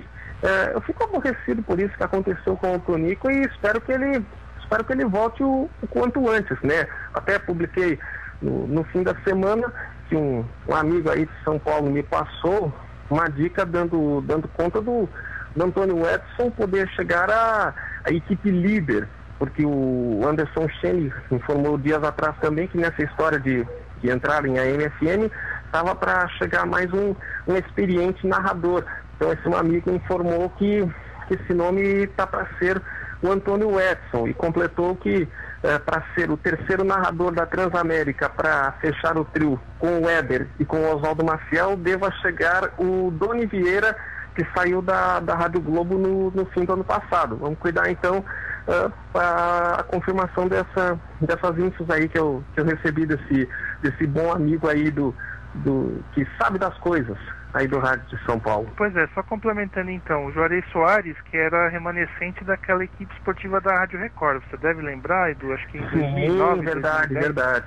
Eu fico aborrecido por isso que aconteceu com o Tonico e espero que ele volte o quanto antes, né? Até publiquei no fim da semana que um amigo aí de São Paulo me passou uma dica dando conta do Antônio Edson poder chegar à equipe líder, porque o Anderson Chene informou dias atrás também que nessa história de entrarem a MFM estava para chegar mais um experiente narrador. Então esse meu amigo informou que esse nome está para ser o Antônio Edson e completou que para ser o terceiro narrador da Transamérica para fechar o trio com o Éder e com o Oswaldo Maciel deva chegar o Doni Vieira, que saiu da Rádio Globo no fim do ano passado. Vamos cuidar então para a confirmação dessas infos aí que eu recebi desse bom amigo aí do que sabe das coisas aí do Rádio de São Paulo. Pois é, só complementando então, o Juarez Soares, que era remanescente daquela equipe esportiva da Rádio Record, você deve lembrar, Edu, acho que em 2009, verdade.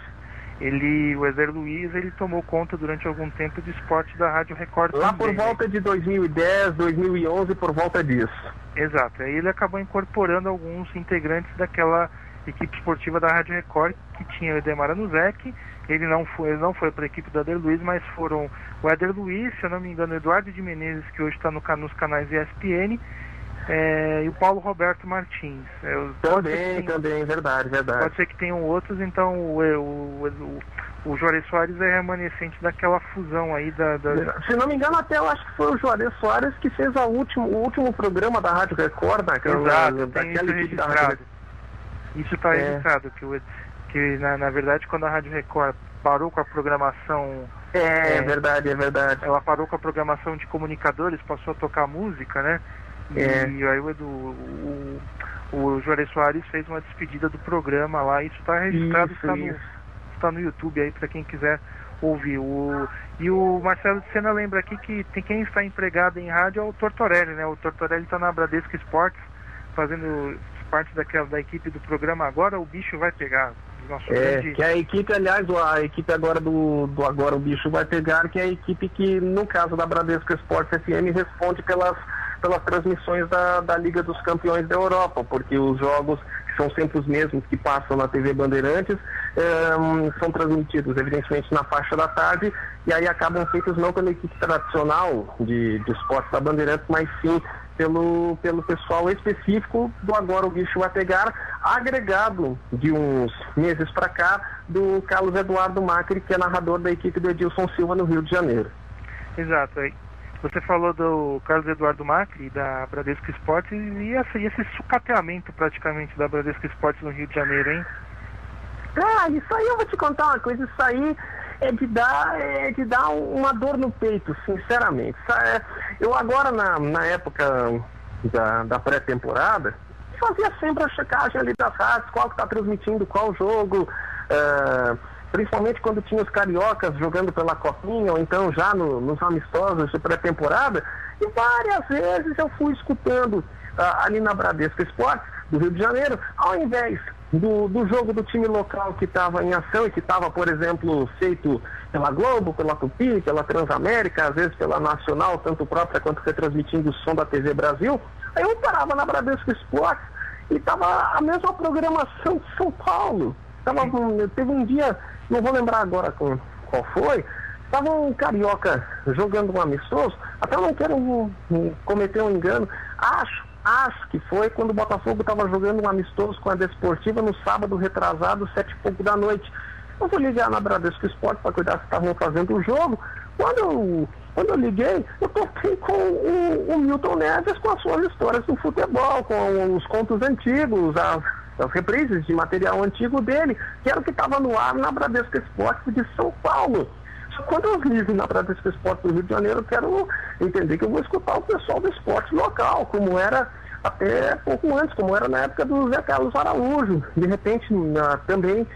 O Éder Luiz, ele tomou conta durante algum tempo do esporte da Rádio Record lá também, por volta de 2010, 2011, por volta disso. Exato, aí ele acabou incorporando alguns integrantes daquela equipe esportiva da Rádio Record, que tinha o Edemar Anuzek. Ele não foi para a equipe do Éder Luiz, mas foram o Éder Luiz, se eu não me engano, o Eduardo de Menezes, que hoje está nos canais ESPN, e o Paulo Roberto Martins. Também, verdade. Pode ser que tenham outros, então o Juarez Soares é remanescente daquela fusão aí Se não me engano, até eu acho que foi o Juarez Soares que fez o último programa da Rádio Record, Exato, tem isso registrado. Isso está registrado, que na verdade quando a Rádio Record parou com a programação... É verdade. Ela parou com a programação de comunicadores, passou a tocar música, né? E aí o Juarez Soares fez uma despedida do programa lá, isso está registrado, está no YouTube aí para quem quiser ouvir. E o Marcelo de Sena lembra aqui que quem está empregado em rádio é o Tortorelli, né? O Tortorelli está na Bradesco Esportes, fazendo parte da equipe do programa Agora o Bicho Vai Pegar. Que é a equipe, aliás, a equipe agora do Agora o Bicho Vai Pegar, que é a equipe que, no caso da Bradesco Esportes FM, responde pelas transmissões da Liga dos Campeões da Europa, porque os jogos, que são sempre os mesmos que passam na TV Bandeirantes, são transmitidos, evidentemente, na faixa da tarde, e aí acabam feitos não pela equipe tradicional de esportes da Bandeirantes, mas sim pelo pessoal específico do Agora o Bicho Vai Pegar, agregado de uns meses para cá do Carlos Eduardo Macri, que é narrador da equipe do Edilson Silva no Rio de Janeiro. Exato. Você falou do Carlos Eduardo Macri, da Bradesco Esportes, e esse sucateamento praticamente da Bradesco Esportes no Rio de Janeiro, hein? Isso aí eu vou te contar uma coisa, isso aí é de dar uma dor no peito, sinceramente. Eu agora, na época da pré-temporada, fazia sempre a checagem ali das rádios, qual que está transmitindo qual jogo, principalmente quando tinha os cariocas jogando pela Copinha, ou então já nos amistosos de pré-temporada, e várias vezes eu fui escutando ali na Bradesco Esportes, do Rio de Janeiro, ao invés do jogo do time local que estava em ação e que estava, por exemplo, feito pela Globo, pela Tupi, pela Transamérica, às vezes pela Nacional, tanto própria quanto retransmitindo o som da TV Brasil, aí eu parava na Bradesco Esportes e estava a mesma programação de São Paulo. Teve um dia, não vou lembrar agora qual foi, estava um carioca jogando um amistoso, até eu não quero cometer um engano, acho que foi quando o Botafogo estava jogando um amistoso com a Desportiva no sábado retrasado, 7h pouco da noite. Eu fui ligar na Bradesco Esporte para cuidar se estavam fazendo o jogo. Quando eu liguei, eu toquei com o Milton Neves com as suas histórias do futebol, com os contos antigos, as reprises de material antigo dele, que era o que estava no ar na Bradesco Esporte de São Paulo. Quando eu vivo na Bradesco Esporte do Rio de Janeiro, eu quero entender que eu vou escutar o pessoal do esporte local, como era até pouco antes, como era na época do Zé Carlos Araújo, de repente também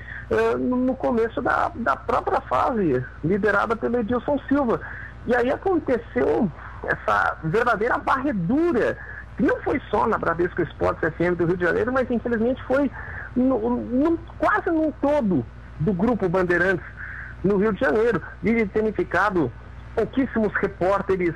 no começo da própria fase, liderada pelo Edilson Silva. E aí aconteceu essa verdadeira varredura, que não foi só na Bradesco Esportes FM do Rio de Janeiro, mas infelizmente foi quase num todo do Grupo Bandeirantes no Rio de Janeiro, de terem ficado pouquíssimos repórteres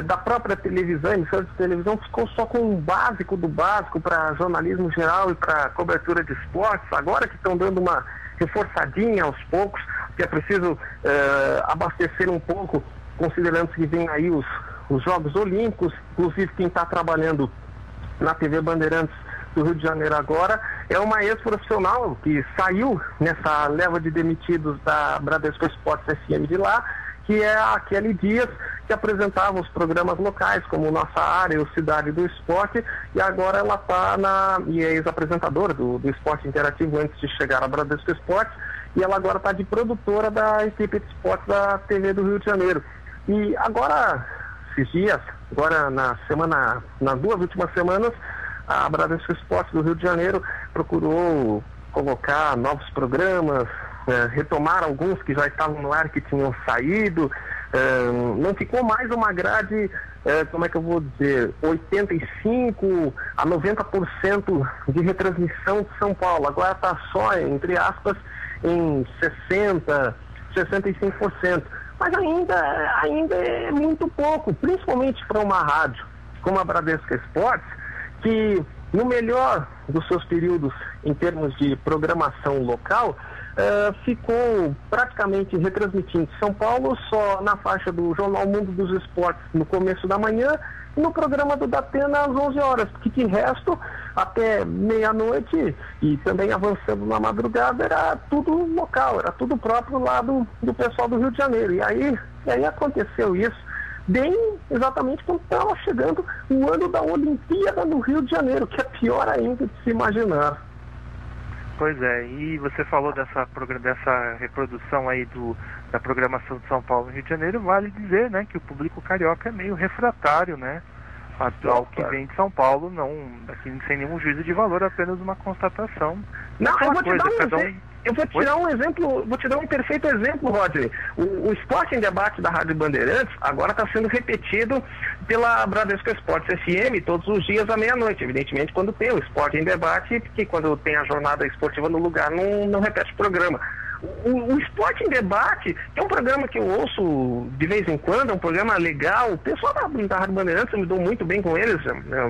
da própria televisão, emissora de televisão, ficou só com o básico do básico para jornalismo geral e para cobertura de esportes. Agora que estão dando uma reforçadinha aos poucos, que é preciso abastecer um pouco, considerando que vem aí os Jogos Olímpicos. Inclusive quem está trabalhando na TV Bandeirantes do Rio de Janeiro agora é uma ex-profissional que saiu nessa leva de demitidos da Bradesco Esportes FM de lá, que é a Kelly Dias, que apresentava os programas locais, como Nossa Área, o Cidade do Esporte, e agora ela está e é ex-apresentadora do Esporte Interativo antes de chegar à Bradesco Esportes, e ela agora está de produtora da equipe de esportes da TV do Rio de Janeiro. E agora, esses dias, agora nas 2 últimas semanas, a Bradesco Esportes do Rio de Janeiro procurou colocar novos programas, retomar alguns que já estavam no ar, que tinham saído. Não ficou mais uma grade, 85% a 90% de retransmissão de São Paulo. Agora está só, entre aspas, em 60%, 65%. Mas ainda é muito pouco, principalmente para uma rádio como a Bradesco Esportes, que no melhor dos seus períodos em termos de programação local, ficou praticamente retransmitindo São Paulo só na faixa do Jornal Mundo dos Esportes no começo da manhã e no programa do Datena às 11 horas, porque de resto, até meia-noite e também avançando na madrugada, era tudo local, era tudo próprio lá do pessoal do Rio de Janeiro. E aí aconteceu isso, bem exatamente quando estava chegando o ano da Olimpíada no Rio de Janeiro, que é pior ainda de se imaginar. Pois é, e você falou dessa reprodução aí da programação de São Paulo no Rio de Janeiro. Vale dizer, né, que o público carioca é meio refratário, né, ao que vem deÃo Paulo, não, aqui sem nenhum juízo de valor, apenas uma constatação. Não, eu vou te dar um perfeito exemplo, Rodney. O Esporte em Debate da Rádio Bandeirantes agora está sendo repetido pela Bradesco Esportes FM todos os dias à meia-noite. Evidentemente, quando tem o Esporte em Debate, porque quando tem a jornada esportiva no lugar, não repete o programa. O Esporte em Debate, que é um programa que eu ouço de vez em quando, é um programa legal. O pessoal da Rádio Bandeirantes, eu me dou muito bem com eles,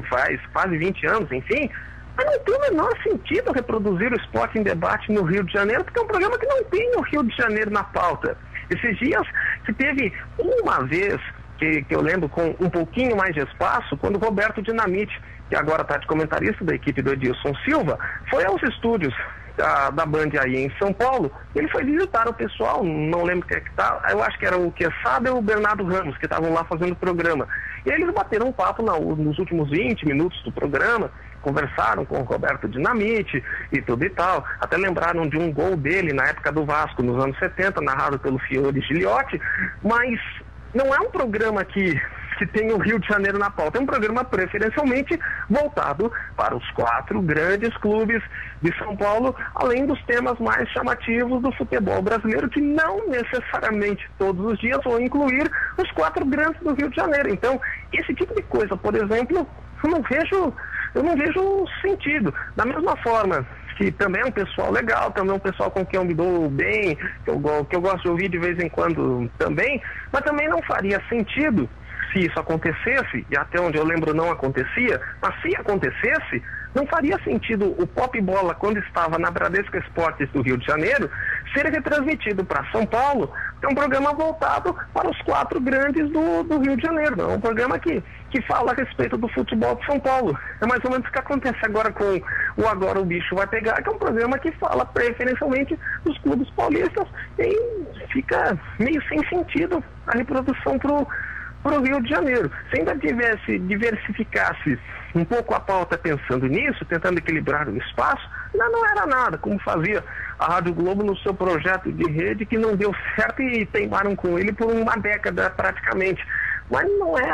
faz quase 20 anos, enfim. Mas não tem o menor sentido reproduzir o Esporte em Debate no Rio de Janeiro, porque é um programa que não tem o Rio de Janeiro na pauta. Esses dias que teve uma vez, que eu lembro com um pouquinho mais de espaço, quando o Roberto Dinamite, que agora está de comentarista da equipe do Edilson Silva, foi aos estúdios da Band aí em São Paulo. Ele foi visitar o pessoal, não lembro quem é que tá, eu acho que era o Quesada e o Bernardo Ramos, que estavam lá fazendo o programa. E eles bateram um papo nos últimos 20 minutos do programa, conversaram com o Roberto Dinamite e tudo e tal, até lembraram de um gol dele na época do Vasco, nos anos 70, narrado pelo Fiore Gigliotti, mas não é um programa que tem o Rio de Janeiro na pauta, é um programa preferencialmente voltado para os 4 grandes clubes de São Paulo, além dos temas mais chamativos do futebol brasileiro, que não necessariamente todos os dias vão incluir os 4 grandes do Rio de Janeiro. Então, esse tipo de coisa, por exemplo, eu não vejo sentido. Da mesma forma que também é um pessoal legal, também é um pessoal com quem eu me dou bem, que eu gosto de ouvir de vez em quando também, mas também não faria sentido se isso acontecesse, e até onde eu lembro não acontecia, mas se acontecesse, não faria sentido o Pop Bola, quando estava na Bradesco Esportes do Rio de Janeiro, ser retransmitido para São Paulo, que é um programa voltado para os 4 grandes do Rio de Janeiro. Não é um programa que fala a respeito do futebol de São Paulo. É mais ou menos o que acontece agora com o Agora o Bicho Vai Pegar, que é um programa que fala preferencialmente dos clubes paulistas, e fica meio sem sentido a reprodução para o Rio de Janeiro. Se ainda diversificasse um pouco a pauta pensando nisso, tentando equilibrar o espaço, não era nada, como fazia a Rádio Globo no seu projeto de rede, que não deu certo e teimaram com ele por uma década praticamente. Mas não é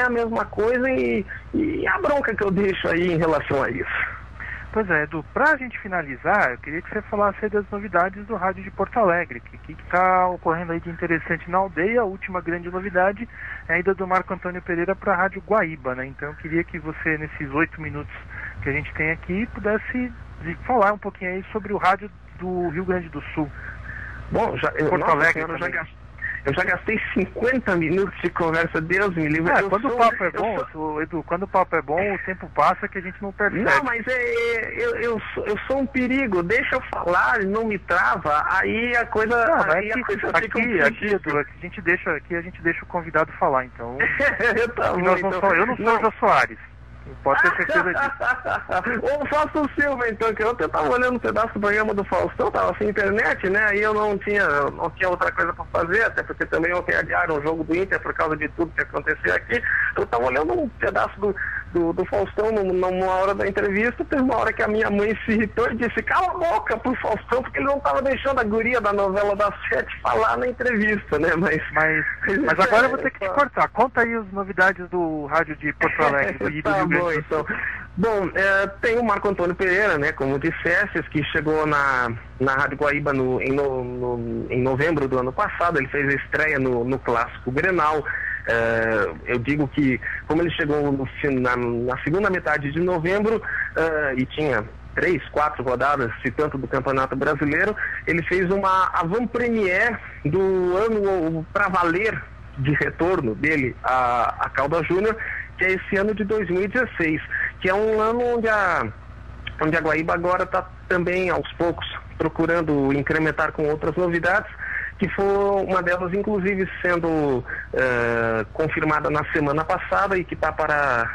a mesma coisa, e a bronca que eu deixo aí em relação a isso. Pois é, Edu, pra gente finalizar, eu queria que você falasse aí das novidades do rádio de Porto Alegre. O que está ocorrendo aí de interessante na aldeia? A última grande novidade é a ida do Marco Antônio Pereira para a Rádio Guaíba, né? Então eu queria que você, nesses 8 minutos que a gente tem aqui, pudesse falar um pouquinho aí sobre o rádio do Rio Grande do Sul. Bom, Porto Alegre Eu já gastei 50 minutos de conversa, Deus me livre. Quando o papo é bom, Edu, quando o papo é bom, o tempo passa que a gente não percebe. Não, mas eu sou um perigo, deixa eu falar, não me trava, aí a coisa... Aqui, Edu, a gente deixa o convidado falar, então... Eu não sou o Jô Soares. Pode ter certeza disso. Ou o Fausto Silva, então, que ontem eu tava olhando um pedaço do programa do Faustão, tava sem internet, né? Aí eu não tinha outra coisa pra fazer, até porque também ontem adiaram o jogo do Inter por causa de tudo que aconteceu aqui. Eu tava olhando um pedaço do Faustão numa hora da entrevista. Teve uma hora que a minha mãe se irritou e disse: cala a boca pro Faustão, porque ele não tava deixando a guria da novela das 7 falar na entrevista, né? Mas agora eu vou ter que te cortar. Conta aí as novidades do rádio de Porto Alegre, do Rio Grande do Sul. Então. Bom, tem o Marco Antônio Pereira, né, como disseste, que chegou na Rádio Guaíba em novembro do ano passado. Ele fez a estreia no Clássico Grenal. Eu digo que, como ele chegou na segunda metade de novembro e tinha 3, 4 rodadas, se tanto, do Campeonato Brasileiro, ele fez uma avant-première do ano para valer de retorno dele a Caldas Júnior, que é esse ano de 2016, que é um ano onde a Guaíba agora está também, aos poucos, procurando incrementar com outras novidades, que foi uma delas, inclusive, sendo confirmada na semana passada e que está para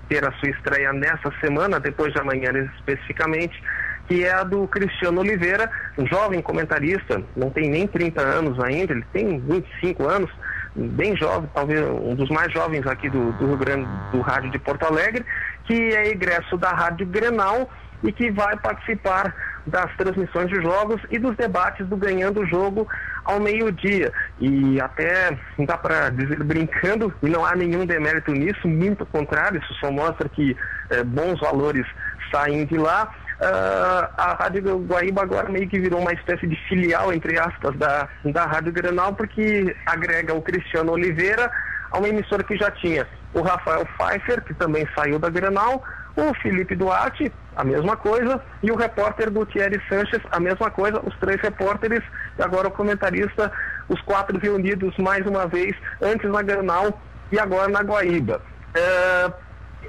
ter a sua estreia nessa semana, depois de amanhã especificamente, que é a do Cristiano Oliveira, um jovem comentarista, não tem nem 30 anos ainda, ele tem 25 anos, bem jovem, talvez um dos mais jovens aqui do Rio Grande, do rádio de Porto Alegre, que é egresso da Rádio Grenal e que vai participar das transmissões de jogos e dos debates do Ganhando o Jogo ao meio-dia. E até dá para dizer brincando, e não há nenhum demérito nisso, muito ao contrário, isso só mostra que bons valores saem de lá. A Rádio Guaíba agora meio que virou uma espécie de filial, entre aspas, da Rádio Grenal, porque agrega o Cristiano Oliveira a uma emissora que já tinha o Rafael Pfeiffer, que também saiu da Grenal, o Felipe Duarte, a mesma coisa, e o repórter do Thierry Sanches, a mesma coisa, os 3 repórteres, e agora o comentarista, os 4 reunidos mais uma vez, antes na Grenal e agora na Guaíba.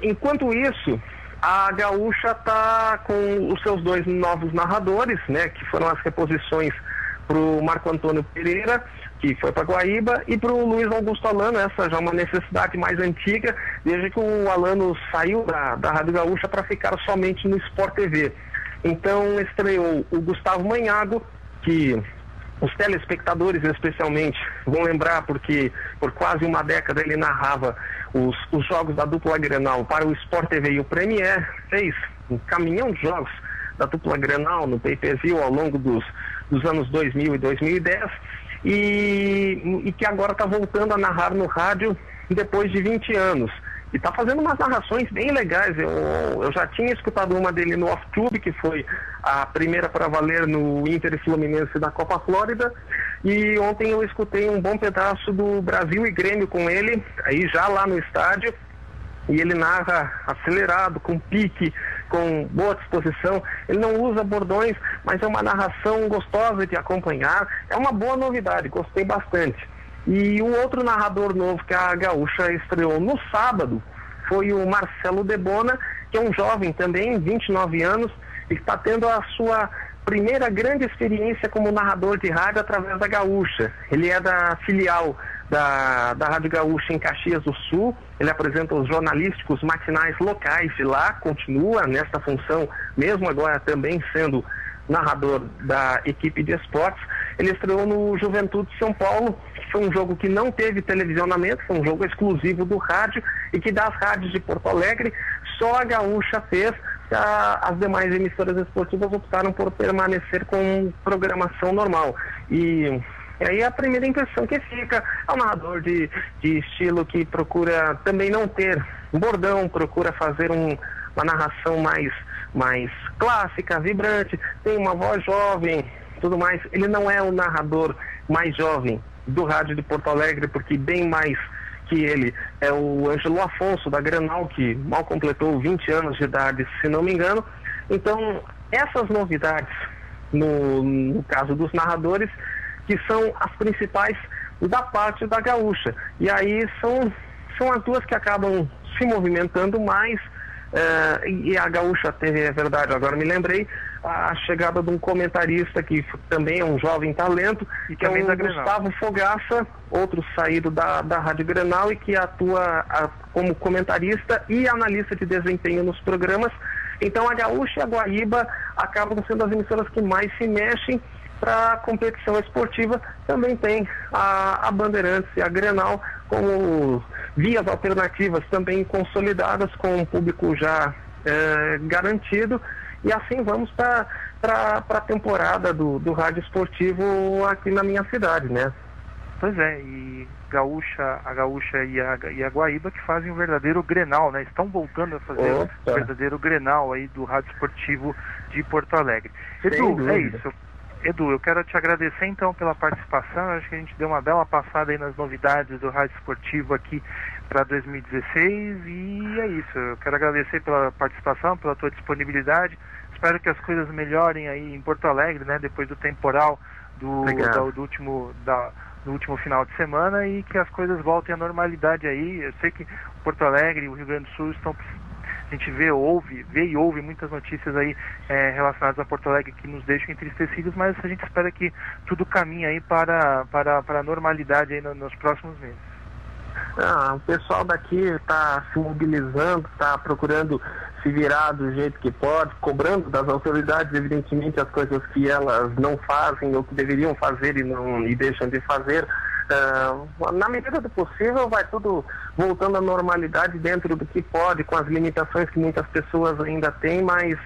Enquanto isso, a Gaúcha está com os seus 2 novos narradores, né, que foram as reposições para o Marco Antônio Pereira, que foi para Guaíba, e para o Luiz Augusto Alano, essa já é uma necessidade mais antiga, desde que o Alano saiu da Rádio Gaúcha para ficar somente no Sport TV. Então estreou o Gustavo Manhago, que os telespectadores especialmente vão lembrar, porque por quase uma década ele narrava os jogos da dupla Grenal para o Sport TV e o Premier, fez um caminhão de jogos da dupla Grenal no pay-per-view ao longo dos anos 2000 e 2010, e que agora está voltando a narrar no rádio depois de 20 anos. E está fazendo umas narrações bem legais. Eu já tinha escutado uma dele no Off-Tube, que foi a primeira para valer no Inter e Fluminense da Copa Flórida. E ontem eu escutei um bom pedaço do Brasil e Grêmio com ele, aí já lá no estádio. E ele narra acelerado, com pique, com boa disposição. Ele não usa bordões, mas é uma narração gostosa de acompanhar. É uma boa novidade, gostei bastante. E o outro narrador novo que a Gaúcha estreou no sábado foi o Marcelo Debona, que é um jovem também, 29 anos, e que está tendo a sua primeira grande experiência como narrador de rádio através da Gaúcha. Ele é da filial da Rádio Gaúcha em Caxias do Sul, ele apresenta os jornalísticos matinais locais de lá, continua nesta função, mesmo agora também sendo narrador da equipe de esportes. Ele estreou no Juventude São Paulo, que foi um jogo que não teve televisionamento, foi um jogo exclusivo do rádio, e que das rádios de Porto Alegre, só a Gaúcha fez. As demais emissoras esportivas optaram por permanecer com programação normal. E aí a primeira impressão que fica é um narrador de estilo que procura também não ter bordão, procura fazer uma narração mais clássica, vibrante, tem uma voz jovem, tudo mais. Ele não é o narrador mais jovem do rádio de Porto Alegre, porque bem mais que ele é o Ângelo Afonso da Grenal, que mal completou 20 anos de idade, se não me engano. Então, essas novidades no caso dos narradores, que são as principais da parte da Gaúcha. E aí são as duas que acabam se movimentando mais. E a Gaúcha teve, é verdade, agora me lembrei, a chegada de um comentarista que também é um jovem talento, e que é o Gustavo Fogaça, outro saído da Rádio Grenal e que atua como comentarista e analista de desempenho nos programas. Então a Gaúcha e a Guaíba acabam sendo as emissoras que mais se mexem para a competição esportiva. Também tem a Bandeirantes e a Grenal como vias alternativas também consolidadas, com um público já garantido, e assim vamos para a temporada do rádio esportivo aqui na minha cidade, né? Pois é, e a Gaúcha e a Guaíba que fazem um verdadeiro Grenal, né? Estão voltando a fazer um verdadeiro Grenal aí do rádio esportivo de Porto Alegre. Edu, é isso. Edu, eu quero te agradecer então pela participação. Acho que a gente deu uma bela passada aí nas novidades do rádio esportivo aqui para 2016, e é isso. Eu quero agradecer pela participação, pela tua disponibilidade. Espero que as coisas melhorem aí em Porto Alegre, né, depois do temporal do último final de semana, e que as coisas voltem à normalidade aí. Eu sei que Porto Alegre e o Rio Grande do Sul estão... A gente vê e ouve muitas notícias aí relacionadas a Porto Alegre que nos deixam entristecidos, mas a gente espera que tudo caminhe aí para a normalidade aí nos próximos meses. O pessoal daqui está se mobilizando, está procurando se virar do jeito que pode, cobrando das autoridades, evidentemente, as coisas que elas não fazem ou que deveriam fazer e deixam de fazer. Na medida do possível, vai tudo voltando à normalidade dentro do que pode, com as limitações que muitas pessoas ainda têm, mas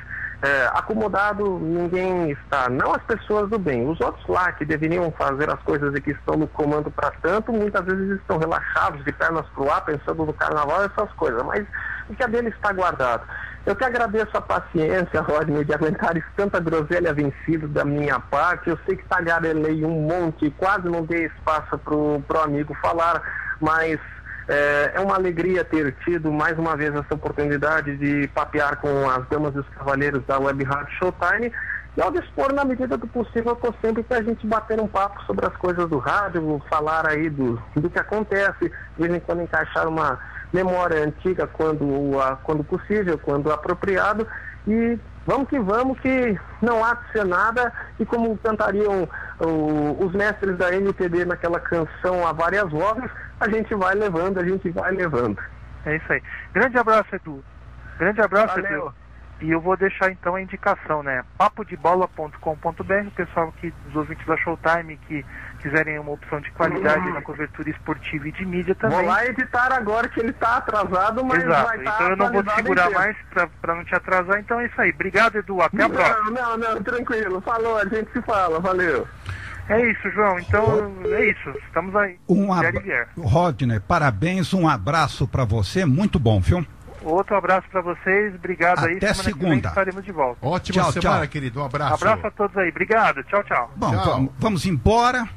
acomodado ninguém está. Não as pessoas do bem. Os outros lá que deveriam fazer as coisas e que estão no comando para tanto, muitas vezes estão relaxados, de pernas pro ar, pensando no carnaval e essas coisas, mas o que é dele está guardado. Eu que agradeço a paciência, Rodney, de aguentar tanta groselha vencida da minha parte. Eu sei que tagarelei um monte, quase não dei espaço pro amigo falar, mas é uma alegria ter tido mais uma vez essa oportunidade de papear com as damas e os cavalheiros da Web Rádio Showtime. E ao dispor, na medida do possível, eu estou sempre para a gente bater um papo sobre as coisas do rádio, falar aí do que acontece, de vez em quando encaixar uma memória antiga quando possível, quando apropriado, e vamos que não há de ser nada, e como cantariam os mestres da MPB naquela canção Há Várias Vozes, a gente vai levando. É isso aí. Grande abraço, Edu. Grande abraço, Valeu. Edu. E eu vou deixar então a indicação, né? papodebola.com.br, o pessoal dos ouvintes da Showtime que quiserem uma opção de qualidade na cobertura esportiva e de mídia também. Vou lá editar agora, que ele está atrasado, mas exato. Vai estar então eu não vou te segurar inteiro. mais para não te atrasar. Então é isso aí. Obrigado, Edu. Até a próxima. Não, tranquilo. Falou, a gente se fala. Valeu. É isso, João. Então é isso. Estamos aí. Rodney, parabéns, um abraço para você. Muito bom, viu? Outro abraço para vocês, obrigado aí. Até segunda. Estaremos de volta. Ótima semana, querido. Um abraço. Abraço a todos aí. Obrigado. Tchau, tchau. Bom, vamos embora.